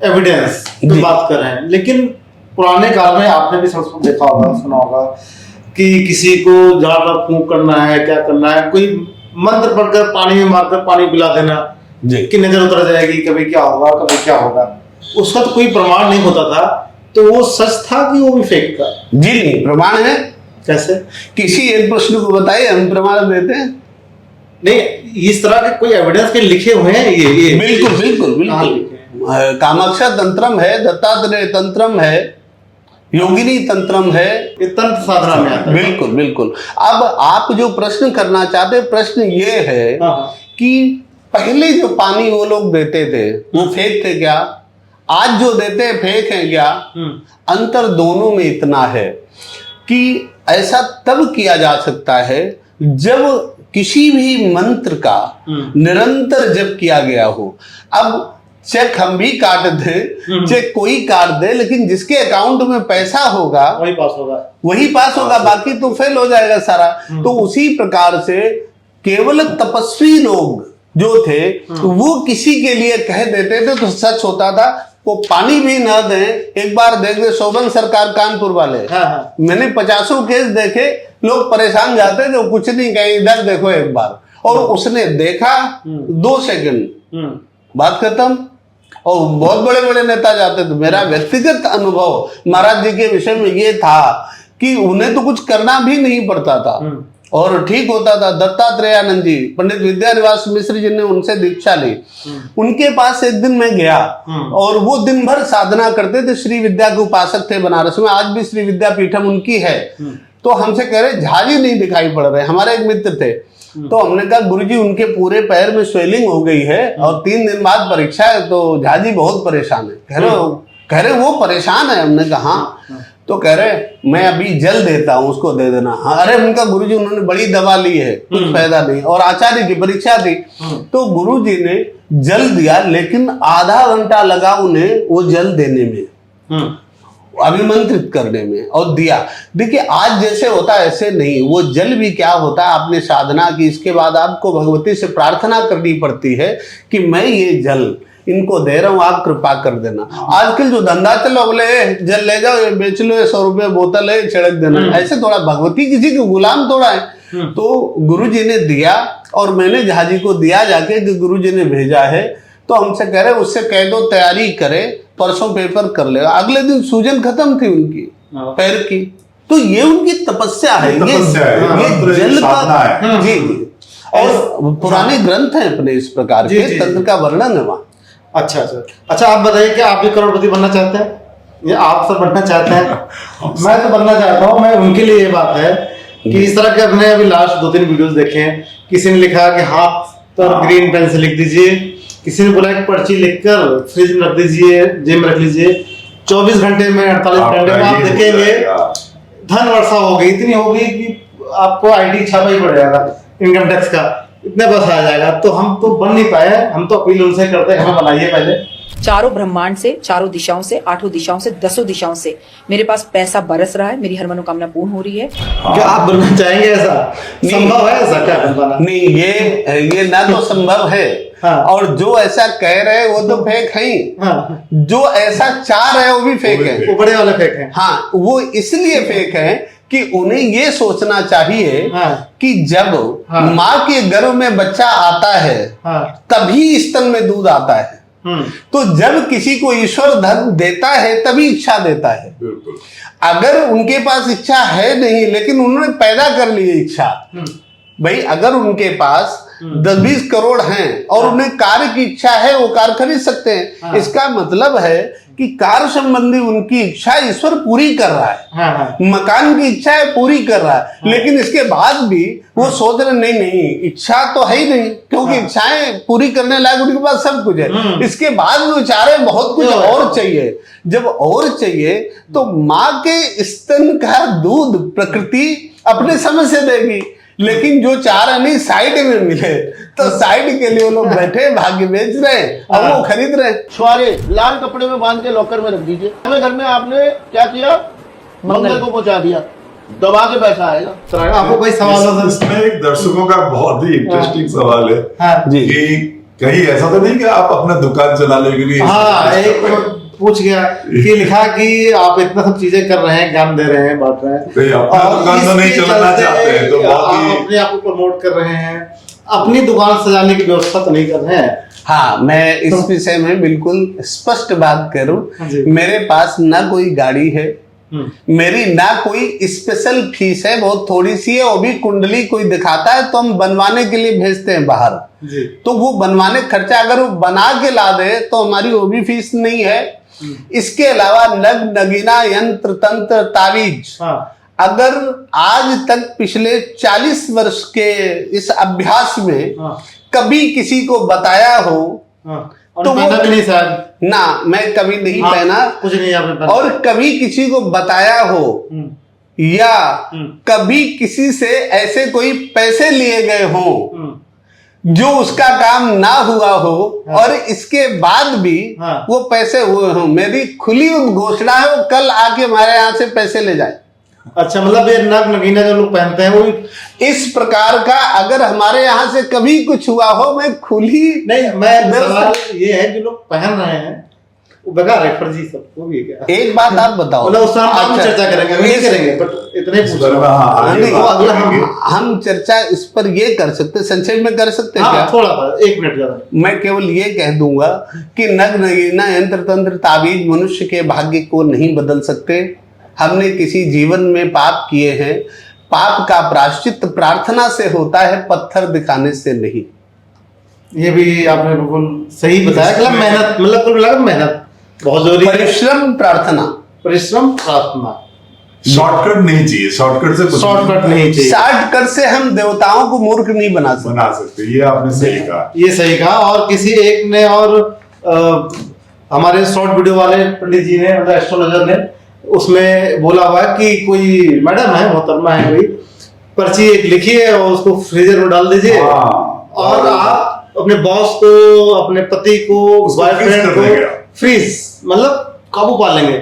एविडेंस की बात कर रहे हैं, लेकिन पुराने काल में आपने भी सब देखा होगा, सुना होगा कि किसी को ज्यादा फूंक करना है, क्या करना है, कोई मंत्र पढ़कर पानी में मारकर पानी पिला देना कि नजर उतर जाएगी, कभी क्या होगा कभी क्या होगा। उसका तो कोई प्रमाण नहीं होता था, तो वो सच था कि वो भी फेक था? जी नहीं, प्रमाण है। कैसे? किसी एक प्रश्न को बताइए, हम प्रमाण देते हैं। नहीं, इस तरह के कोई एविडेंस के लिखे हुए हैं ये बिल्कुल बिल्कुल बिल्कुल। कामाक्षा तंत्रम है, दत्तात्रेय तंत्रम है, योगिनी तंत्रम है, ये तंत्र साधना में आता है। बिल्कुल बिल्कुल। अब आप जो प्रश्न करना चाहते हैं, प्रश्न ये है कि पहले जो पानी वो लोग देते थे वो फेक थे क्या, आज जो देते हैं फेक है क्या? अंतर दोनों में इतना है कि ऐसा तब किया जा सकता है जब किसी भी मंत्र का निरंतर जप किया गया हो। अब चेक हम भी काट दें, चेक कोई काट दे, लेकिन जिसके अकाउंट में पैसा होगा वही पास होगा, बाकी तो फेल हो जाएगा सारा। तो उसी प्रकार से केवल तपस्वी लोग जो थे वो किसी के लिए कह देते थे तो सच होता था। वो पानी भी ना दें, एक बार देख दे शोभन सरकार कानपुर वाले, मैंने 50 केस देखे, लोग परेशान जाते थे, कुछ नहीं कहे, इधर देखो एक बार, और उसने देखा 2 सेकंड, बात खत्म। और बहुत बड़े बड़े नेता जाते थे। मेरा व्यक्तिगत अनुभव महाराज जी के विषय में ये था कि उन्हें तो कुछ करना भी नहीं पड़ता था और ठीक होता था। दत्तात्रेयानंद जी, पंडित विद्यानिवास मिश्र जी ने उनसे दीक्षा ली, उनके पास एक दिन मैं गया और वो दिन भर साधना करते थे, श्री विद्या के उपासक थे बनारस में, आज भी श्री विद्या पीठम उनकी है। तो हमसे कह रहे झाजी नहीं दिखाई पड़ रहे, हमारे एक मित्र थे। तो हमने कहा गुरुजी उनके पूरे पैर में स्वेलिंग हो गई है और 3 दिन बाद परीक्षा है, तो झाजी बहुत परेशान है। कह रहे वो परेशान है। हमने कहा हाँ। तो कह रहे मैं अभी जल देता हूँ, उसको दे देना। हाँ, अरे उनका गुरुजी उन्होंने बड़ी दवा ली है, कुछ फायदा नहीं, और आचार्य की परीक्षा थी। तो गुरुजी ने जल दिया, लेकिन आधा घंटा लगा उन्हें वो जल देने में, अभिमंत्रित करने में, और दिया। देखिए आज जैसे होता है ऐसे नहीं, वो जल भी क्या होता है, आपने साधना की, इसके बाद आपको भगवती से प्रार्थना करनी पड़ती है कि मैं ये जल इनको दे रहा हूँ, आप कृपा कर देना। आजकल जो धंधा चलो, बोले जल ले जाओ, बेच लो, 100 रुपये बोतल है, छिड़क देना, ऐसे थोड़ा भगवती किसी के गुलाम थोड़ा है। तो गुरुजी ने दिया और मैंने झाजी को दिया जाके कि गुरुजी ने भेजा है। तो हमसे कह रहे उससे कह दो तैयारी करे, परसों पेपर कर लेगा। अगले दिन सूजन खत्म थी उनकी पैर की। तो ये उनकी तपस्या है, ये जल का जी। और पुराने ग्रंथ हैं अपने इस प्रकार के, तंत्र का वर्णन है वहाँ। अच्छा आप बताइए कि आप भी करोड़पति बनना चाहते हैं या आप सब बनना चाहते हैं? मैं तो बनना चाहता हूँ। मैं उनके लिए ये बात है कि इस तरह के अपने अभी लास्ट 2-3 वीडियोस देखे हैं, किसी ने लिखा कि हाथ पर ग्रीन पेन से लिख दीजिए, किसी ने बोला एक पर्ची लिखकर फ्रिज में रख दीजिए, जेब में रख लीजिए, 24 घंटे में 48 घंटे में आप देखेंगे धन वर्षा हो गई, इतनी हो गई कि आपको आईटी छापा ही पड़ जाएगा इनकम टैक्स का, इतने बस आ जाएगा। तो हम तो बन नहीं पाए, हम तो अपील उनसे करते हैं हमें बनाइए पहले। चारों ब्रह्मांड से, चारों दिशाओं से, आठों दिशाओं से, 10 दिशाओं से मेरे पास पैसा बरस रहा है, मेरी हर मनोकामना पूर्ण हो रही है। क्या आप बनना चाहेंगे? ऐसा संभव है? ऐसा क्या बनवाना? नहीं, ये ना तो संभव है। हाँ। और जो ऐसा कह रहे हैं वो तो फेक है ही। हाँ। जो ऐसा चाह रहे हैं वो भी फेक है। वो बड़े वाले फेक हैं। हाँ, वो इसलिए फेक है कि उन्हें ये सोचना चाहिए हाँ। कि जब हाँ। माँ के गर्भ में बच्चा आता है हाँ। तभी स्तन में दूध आता है। तो जब किसी को ईश्वर धन देता है तभी इच्छा देता है। बिल्कुल। अगर उनके पास इच्छा है नहीं लेकिन उन्होंने पैदा कर ली इच्छा, भाई अगर उनके पास 10-20 करोड़ हैं और उन्हें कार की इच्छा है, वो कार खरीद सकते हैं। हाँ। इसका मतलब है कि कार संबंधी उनकी इच्छा ईश्वर पूरी कर रहा है। हाँ। मकान की इच्छा है पूरी कर रहा है। लेकिन इसके बाद भी वो सोच रहे नहीं इच्छा तो है ही नहीं, क्योंकि इच्छाएं पूरी करने लायक उनके पास सब कुछ है। इसके बाद वो चाह रहे बहुत कुछ और चाहिए। जब और चाहिए तो माँ के स्तन का दूध प्रकृति अपने समय से देगी, लेकिन जो चाह रहे नहीं साइड में मिले तो साइड के लिए वो लोग बैठे भाग्य बेच रहे हैं और वो खरीद रहे हैं। छुआरे लाल कपड़े में बांध के लॉकर में रख दीजिए। हमें घर में आपने क्या किया, मंगल को पहुंचा दिया, दबा के पैसा आएगा। आपको कोई सवाल हो तो इसमें एक दर्शकों का बहुत ही इंटरेस्टिंग सवाल है। हाँ। कि कहीं ऐसा तो नहीं कि आप अपना दुकान चला लेंगे? हाँ, एक पूछ गया कि लिखा कि आप इतना सब चीजें कर रहे हैं, ज्ञान दे रहे हैं, बांट रहे हैं, नहीं, अपना दुकान तो नहीं इसके चलाना चलते चाहते हैं, तो बहुत ही आप अपने आप को प्रमोट कर रहे हैं, अपनी दुकान सजाने की व्यवस्था तो नहीं कर रहे हैं। हाँ, मैं इस विषय में बिल्कुल स्पष्ट बात करूं। जी। मेरे पास ना कोई गाड़ी है, मेरी ना कोई स्पेशल फीस है, बहुत थोड़ी सी है, वो भी कुंडली कोई दिखाता है तो हम बनवाने के लिए भेजते हैं बाहर। जी। तो वो बनवाने खर्चा अगर वो बना के ला दे तो हमारी वो भी फीस नहीं है। इसके अलावा नग नगीना यंत्र तंत्र तावीज, हाँ। अगर आज तक पिछले 40 वर्ष के इस अभ्यास में हाँ। कभी किसी को बताया हो और तो पहना वो भी नहीं शायद। ना, मैं कभी नहीं हाँ, पहना, कुछ नहीं आपने पहना। और कभी किसी को बताया हो या कभी किसी से ऐसे कोई पैसे लिए गए हो जो उसका काम ना हुआ हो, और इसके बाद भी वो पैसे हुए हो। मेरी खुली घोषणा है, वो कल आके हमारे यहाँ से पैसे ले जाए। अच्छा, मतलब ये नग नगीना जो लोग पहनते हैं वो इस प्रकार का अगर हमारे यहाँ से कभी कुछ हुआ हो, मैं खुली नहीं, मैं सवाल ये है जो लोग पहन रहे हैं वो बेकार है, फर्जी सबको भी क्या। एक बात आप बताओ, मतलब उस हम चर्चा करेंगे, अभी नहीं करेंगे, बट इतने इस बारे में अगला हम चर्चा इस पर ये कर सकते, संक्षेप में कर सकते हैं क्या? थोड़ा सा 1 मिनट ज्यादा। मैं केवल ये कह दूंगा कि नग नगीना यंत्र तंत्र ताबीज मनुष्य के भाग्य को नहीं बदल सकते। हमने किसी जीवन में पाप किए हैं, पाप का प्रायश्चित प्रार्थना से होता है, पत्थर दिखाने से नहीं। ये भी आपने बिल्कुल सही बताया। मतलब मेहनत, मतलब कुल मिलाकर मेहनत बहुत जरूरी है। परिश्रम प्रार्थना, परिश्रम प्रार्थना, शॉर्टकट नहीं चाहिए, शॉर्टकट से कुछ शॉर्टकट नहीं चाहिए। शॉर्टकट से हम देवताओं को मूर्ख नहीं बना सकते। ये आपने सही कहा, ये सही कहा। और किसी एक ने और हमारे शॉर्ट वीडियो वाले पंडित जी ने, मतलब एस्ट्रोलॉजर ने, उसमें बोला हुआ है कि कोई मैडम है, मोहतरमा है, कोई पर्ची एक लिखी है और उसको फ्रीजर में डाल दीजिए, और आप अपने बॉस को, अपने पति को, बॉयफ्रेंड को फ्रीज, मतलब काबू पा लेंगे।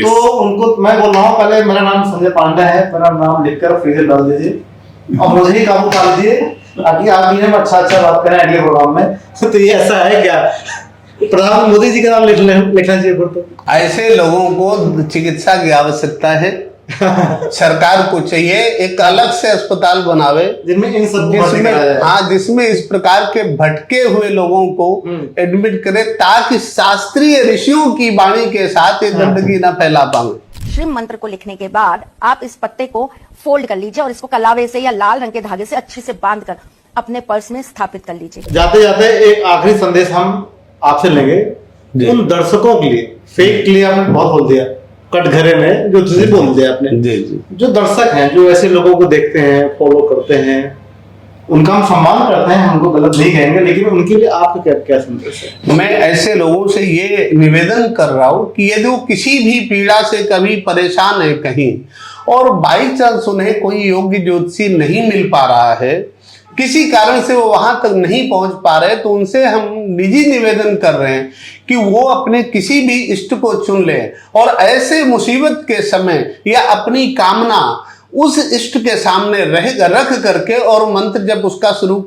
तो उनको मैं बोल रहा हूँ, पहले मेरा नाम संजय पांडे है, मेरा नाम लिखकर फ्रीजर डाल दीजिए और मुझे ही काबू पा लीजिए, ताकि आप भी हम अच्छा बात करें अगले प्रोग्राम में। तो ये ऐसा है क्या? प्रधानमंत्री मोदी जी का नाम लिखना चाहिए फिर तो। ऐसे लोगों को चिकित्सा की आवश्यकता है। सरकार को चाहिए एक अलग से अस्पताल बनावे जिनमें इन सब जिसमें इस प्रकार के भटके हुए लोगों को एडमिट करे, ताकि शास्त्रीय ऋषियों की वाणी के साथ ये गंदगी ना फैला पाए। शिव मंत्र को लिखने के बाद आप इस पत्ते को फोल्ड कर लीजिए और इसको कलावे से या लाल रंग के धागे से अच्छे से बांधकर अपने पर्स में स्थापित कर लीजिए। जाते जाते एक आखिरी संदेश हम आपसे लेंगे उन दर्शकों के लिए, फेक के लिए आपने बहुत बोल दिया, कटघरे में जो तुझे बोल दिया आपने, जो दर्शक हैं, जो ऐसे लोगों को देखते हैं, फॉलो करते हैं, उनका हम सम्मान करते हैं, हमको गलत नहीं कहेंगे, लेकिन उनके लिए आपका क्या क्या संदेश है? मैं ऐसे लोगों से ये निवेदन कर रहा हूं कि यदि वो किसी भी पीड़ा से कभी परेशान है कहीं, और बाई चांस उन्हें कोई योग्य ज्योतिषी नहीं मिल पा रहा है, किसी कारण से वो वहां तक नहीं पहुंच पा रहे, तो उनसे हम निजी निवेदन कर रहे हैं कि वो अपने किसी भी इष्ट को चुन लें और ऐसे मुसीबत के समय या अपनी कामना उस इष्ट के सामने रख करके और मंत्र जब उसका शुरू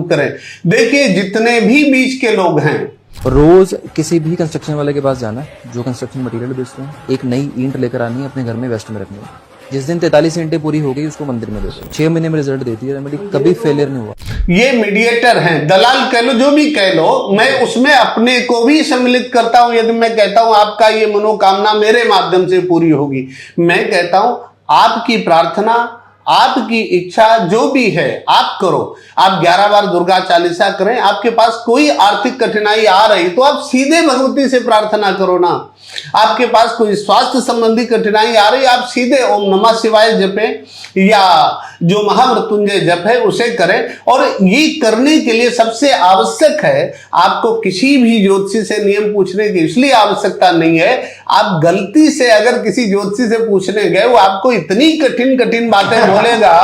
करें। देखिए जितने भी बीच के लोग हैं, रोज किसी भी कंस्ट्रक्शन वाले के पास जाना है जो कंस्ट्रक्शन मटेरियल बेचते हैं, एक नई ईंट लेकर आनी है, अपने घर में वेस्ट में रखनी है। जिस दिन 43 ईंटें पूरी हो गई उसको मंदिर में दे दो। 6 महीने में रिजल्ट देती है रेमेडी, कभी फेलियर नहीं हुआ। ये मीडिएटर हैं, दलाल कह लो, जो भी कह लो, मैं उसमें अपने को भी सम्मिलित करता हूं। यदि मैं कहता हूं आपका ये मनोकामना मेरे माध्यम से पूरी होगी, मैं कहता हूं आपकी प्रार्थना, आपकी इच्छा जो भी है आप करो। आप 11 बार दुर्गा चालीसा करें। आपके पास कोई आर्थिक कठिनाई आ रही तो आप सीधे भगवती से प्रार्थना करो ना। आपके पास कोई स्वास्थ्य संबंधी कठिनाई आ रही, आप सीधे ओम नमः शिवाय जपें या जो महामृत्युंजय जप है उसे करें। और ये करने के लिए सबसे आवश्यक है, आपको किसी भी ज्योतिषी से नियम पूछने की इसलिए आवश्यकता नहीं है। आप गलती से अगर किसी ज्योतिषी से पूछने गए, वो आपको इतनी कठिन कठिन बातें बोलेगा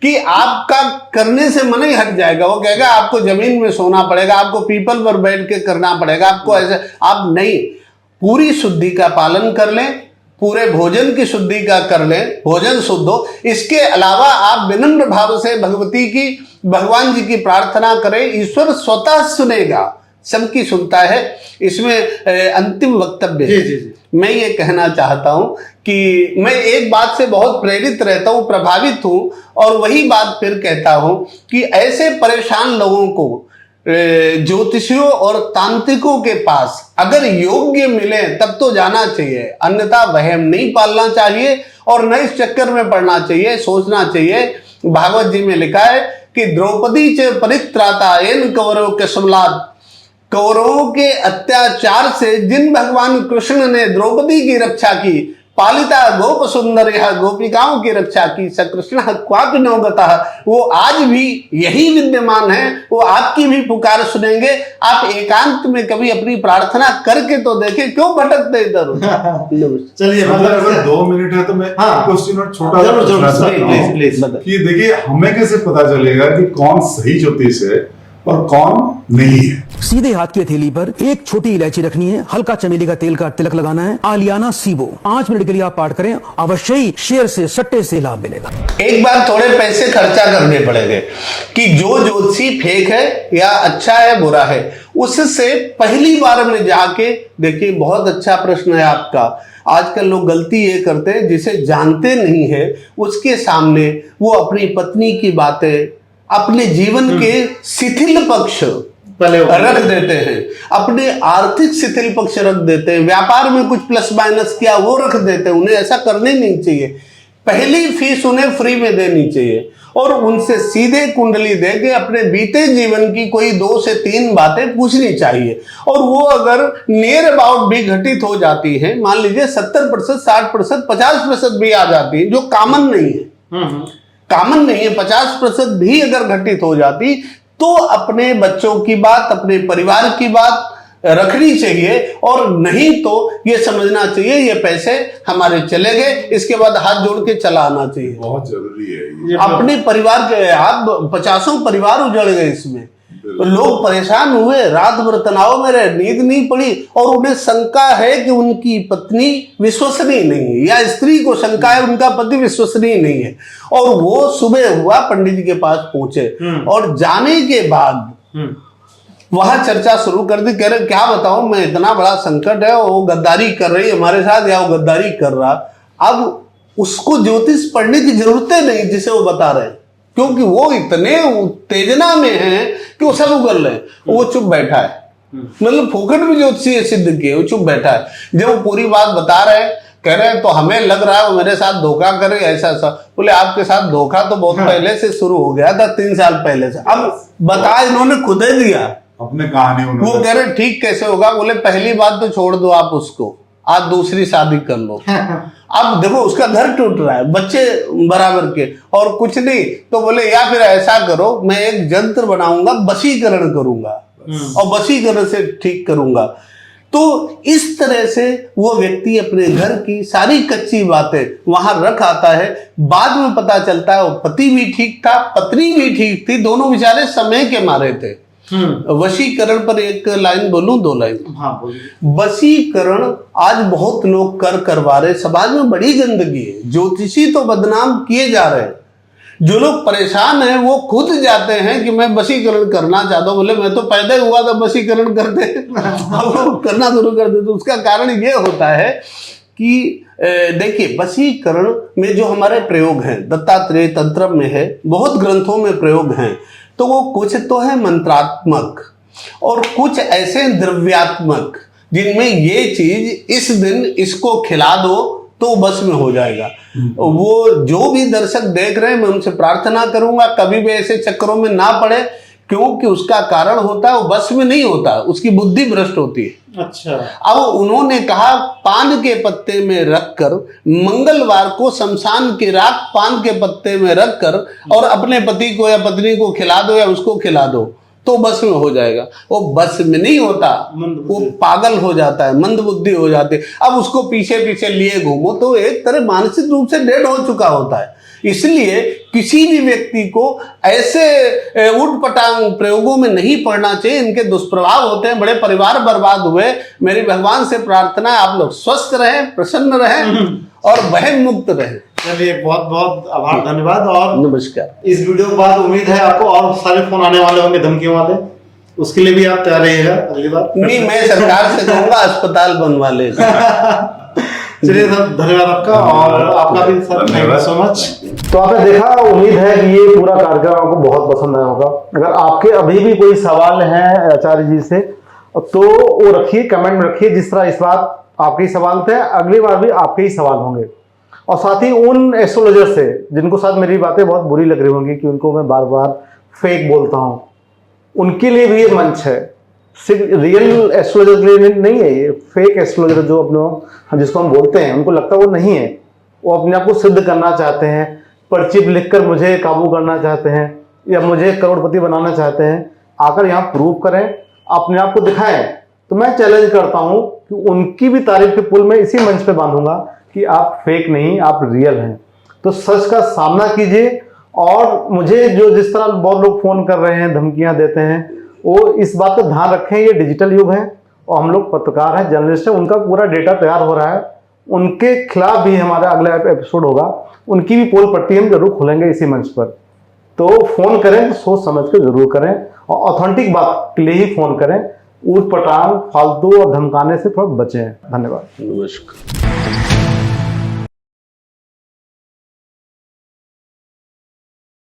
कि आपका करने से मन ही हट जाएगा। वो कहेगा आपको जमीन में सोना पड़ेगा, आपको पीपल पर बैठ के करना पड़ेगा, आपको ऐसे। आप नहीं, पूरी शुद्धि का पालन कर लें, पूरे भोजन की शुद्धि का कर लें, भोजन शुद्ध हो। इसके अलावा आप विनम्र भाव से भगवान जी की प्रार्थना करें, ईश्वर स्वतः सुनेगा, सबकी सुनता है। इसमें अंतिम वक्तव्य है। मैं ये कहना चाहता हूं कि मैं एक बात से बहुत प्रेरित रहता हूं, प्रभावित हूं, और वही बात फिर कहता हूं कि ऐसे परेशान लोगों को ज्योतिषियों और तांत्रिकों के पास अगर योग्य मिले तब तो जाना चाहिए, अन्यथा वहम नहीं पालना चाहिए और न इस चक्कर में पड़ना चाहिए। सोचना चाहिए, भागवत जी में लिखा है कि द्रौपदी च परित्राता एन कौरव के समलाद, कौरवों के अत्याचार से जिन भगवान कृष्ण ने द्रौपदी की रक्षा की, पालिता गोप सुंदर यह गोपिकाओं की रक्षा की, सकृष्ण क्वापि नवगता, वो आज भी यही विद्यमान है। वो आपकी भी पुकार सुनेंगे। आप एकांत में कभी अपनी प्रार्थना करके तो देखें, क्यों भटकते इधर। चलिए, मतलब अगर 2 मिनट है तो मैं क्वेश्चन और छोटा प्लीज कि देखिए, हमें कैसे पता चलेगा कि कौन सही ज्योतिष है और कौन नहीं है। सीधे हाथ की हथेली पर एक छोटी इलायची रखनी है, हल्का चमेली का तेल का तिलक लगाना है, आलियाना सीबो। 5 मिनट के लिए आप पाठ करें, अवश्य ही शेयर से सट्टे से लाभ मिलेगा। एक बार थोड़े पैसे खर्चा करने पड़ेंगे कि जो ज्योतिषी फेक है या अच्छा है बुरा है, उससे पहली बार में जाके देखिए। बहुत अच्छा प्रश्न है आपका। आजकल लोग गलती ये करते हैं, जिसे जानते नहीं है उसके सामने वो अपनी पत्नी की बातें, अपने जीवन के शिथिल पक्ष रख देते हैं, अपने आर्थिक शिथिल पक्ष रख देते हैं, व्यापार में कुछ प्लस माइनस किया वो रख देते हैं। उन्हें ऐसा करने नहीं चाहिए। पहली फीस उन्हें फ्री में देनी चाहिए और उनसे सीधे कुंडली देके अपने बीते जीवन की कोई 2 से 3 बातें पूछनी चाहिए। और वो अगर नियर अबाउट भी घटित हो जाती है, मान लीजिए 70%, 60%, 50% भी आ जाती है, जो कॉमन नहीं है, कॉमन नहीं है, 50% भी अगर घटित हो जाती, तो अपने बच्चों की बात, अपने परिवार की बात रखनी चाहिए। और नहीं तो ये समझना चाहिए ये पैसे हमारे चले गए, इसके बाद हाथ जोड़ के चला आना चाहिए। बहुत जरूरी है ये। अपने परिवार के, आप 50 परिवार उजड़ गए इसमें। लोग परेशान हुए, रात भर तनाव में रहे, नींद नहीं पड़ी, और उन्हें शंका है कि उनकी पत्नी विश्वसनीय नहीं है, या स्त्री को शंका है उनका पति विश्वसनीय नहीं है। और वो सुबह हुआ पंडित जी के पास पहुंचे, और जाने के बाद वहां चर्चा शुरू कर दी। कह रहे क्या बताऊं मैं, इतना बड़ा संकट है, वो गद्दारी कर रही है हमारे साथ या वो गद्दारी कर रहा। अब उसको ज्योतिष पढ़ने की जरूरत नहीं जिसे वो बता रहे हैं, क्योंकि वो इतने उत्तेजना में है कि वो सब उगल रहे हैं। वो चुप बैठा है, मतलब फोकट में ज्योतिषी सिद्ध किए, वो चुप बैठा है। जब वो पूरी बात बता रहे हैं, कह रहे हैं तो हमें लग रहा है वो मेरे साथ धोखा करे, ऐसा ऐसा। बोले आपके साथ धोखा तो बहुत पहले से शुरू हो गया था, 3 साल पहले से। अब बता इन्होंने खुद ही दिया अपने कहानी। वो कह रहे ठीक कैसे होगा। बोले पहली बात तो छोड़ दो आप उसको, आज दूसरी शादी कर लो। अब देखो उसका घर टूट रहा है, बच्चे बराबर के, और कुछ नहीं। तो बोले या फिर ऐसा करो, मैं एक यंत्र बनाऊंगा, वशीकरण करूंगा और वशीकरण से ठीक करूंगा। तो इस तरह से वो व्यक्ति अपने घर की सारी कच्ची बातें वहां रख आता है। बाद में पता चलता है वो पति भी ठीक था, पत्नी भी ठीक थी, दोनों बेचारे समय के मारे थे। वशीकरण पर एक लाइन बोलूं, 2 लाइन? हाँ बोलिए। वशीकरण आज बहुत लोग करवा रहे, समाज में बड़ी गंदगी है, ज्योतिषी तो बदनाम किए जा रहे हैं। जो लोग परेशान हैं वो खुद जाते हैं कि मैं वशीकरण करना चाहता हूं, बोले मैं तो पैदा हुआ था वशीकरण करते अब लोग करना शुरू कर दे। तो उसका कारण ये होता है कि देखिए, वशीकरण में जो हमारे प्रयोग हैं, दत्तात्रेय तंत्र में है, बहुत ग्रंथों में प्रयोग हैं, तो वो कुछ तो है मंत्रात्मक और कुछ ऐसे द्रव्यात्मक जिनमें ये चीज इस दिन इसको खिला दो तो बस में हो जाएगा। वो जो भी दर्शक देख रहे हैं, मैं उनसे प्रार्थना करूंगा कभी भी ऐसे चक्करों में ना पड़े, क्योंकि उसका कारण होता है वो बस में नहीं होता, उसकी बुद्धि भ्रष्ट होती है। अच्छा। अब उन्होंने कहा पान के पत्ते में रखकर, मंगलवार को शमशान की राख पान के पत्ते में रखकर और अपने पति को या पत्नी को खिला दो या उसको खिला दो तो बस में हो जाएगा। वो बस में नहीं होता, वो पागल हो जाता है, मंद बुद्धि हो जाती है। अब उसको पीछे पीछे लिए घूमो तो एक तरह मानसिक रूप से डेड हो चुका होता है। इसलिए किसी भी व्यक्ति को ऐसे उटपटांग प्रयोगों में नहीं पड़ना चाहिए, इनके दुष्प्रभाव होते हैं, बड़े परिवार बर्बाद हुए। मेरी भगवान से प्रार्थना है आप लोग स्वस्थ रहें, प्रसन्न रहें और भय मुक्त रहें। चलिए, बहुत बहुत आभार, धन्यवाद और नमस्कार। इस वीडियो के बाद उम्मीद है आपको और सारे फोन आने वाले होंगे धमकियों वाले, उसके लिए भी आप तैयार रहिएगा अगली बार। नहीं, मैं सरकार से कहूंगा अस्पताल बनवा ले। चलिए सर, धन्यवाद आपका और आपका भी sir, thank you so much. तो आपने देखा, उम्मीद है कि ये पूरा कार्यक्रम आपको बहुत पसंद आया होगा। अगर आपके अभी भी कोई सवाल हैं आचार्य जी से तो वो रखिए, कमेंट में रखिए। जिस तरह इस बार आपके ही सवाल थे, अगली बार भी आपके ही सवाल होंगे। और साथ ही उन एस्ट्रोलॉजर से जिनको साथ मेरी बातें बहुत बुरी लग रही होंगी कि उनको मैं बार बार फेक बोलता हूँ, उनके लिए भी ये मंच है। सिर्फ रियल एस्ट्रोलॉजर के लिए नहीं है, ये फेक एस्ट्रोलॉजर जो अपने जिसको हम बोलते हैं, उनको लगता है वो नहीं है। वो अपने आप को सिद्ध करना चाहते हैं, पर्ची लिखकर मुझे काबू करना चाहते हैं या मुझे करोड़पति बनाना चाहते हैं। आकर यहाँ प्रूव करें, अपने आप को दिखाएं। तो मैं चैलेंज करता हूँ कि उनकी भी तारीफ के पुल में इसी मंच पे बांधूंगा कि आप फेक नहीं, आप रियल हैं। तो सच का सामना कीजिए। और मुझे जो जिस तरह बहुत लोग फोन कर रहे हैं, धमकियां देते हैं, वो इस बात का ध्यान रखें, ये डिजिटल युग है और हम लोग पत्रकार हैं, जर्नलिस्ट हैं, उनका पूरा डेटा तैयार हो रहा है। उनके खिलाफ भी हमारा अगला एपिसोड होगा, उनकी भी पोल पट्टी हम जरूर खोलेंगे इसी मंच पर। तो फोन करें तो सोच समझ कर जरूर करें और ऑथेंटिक बात के लिए ही फोन करें। ऊट पटांग, फालतू और धमकाने से थोड़ा बचें। धन्यवाद। नमस्कार।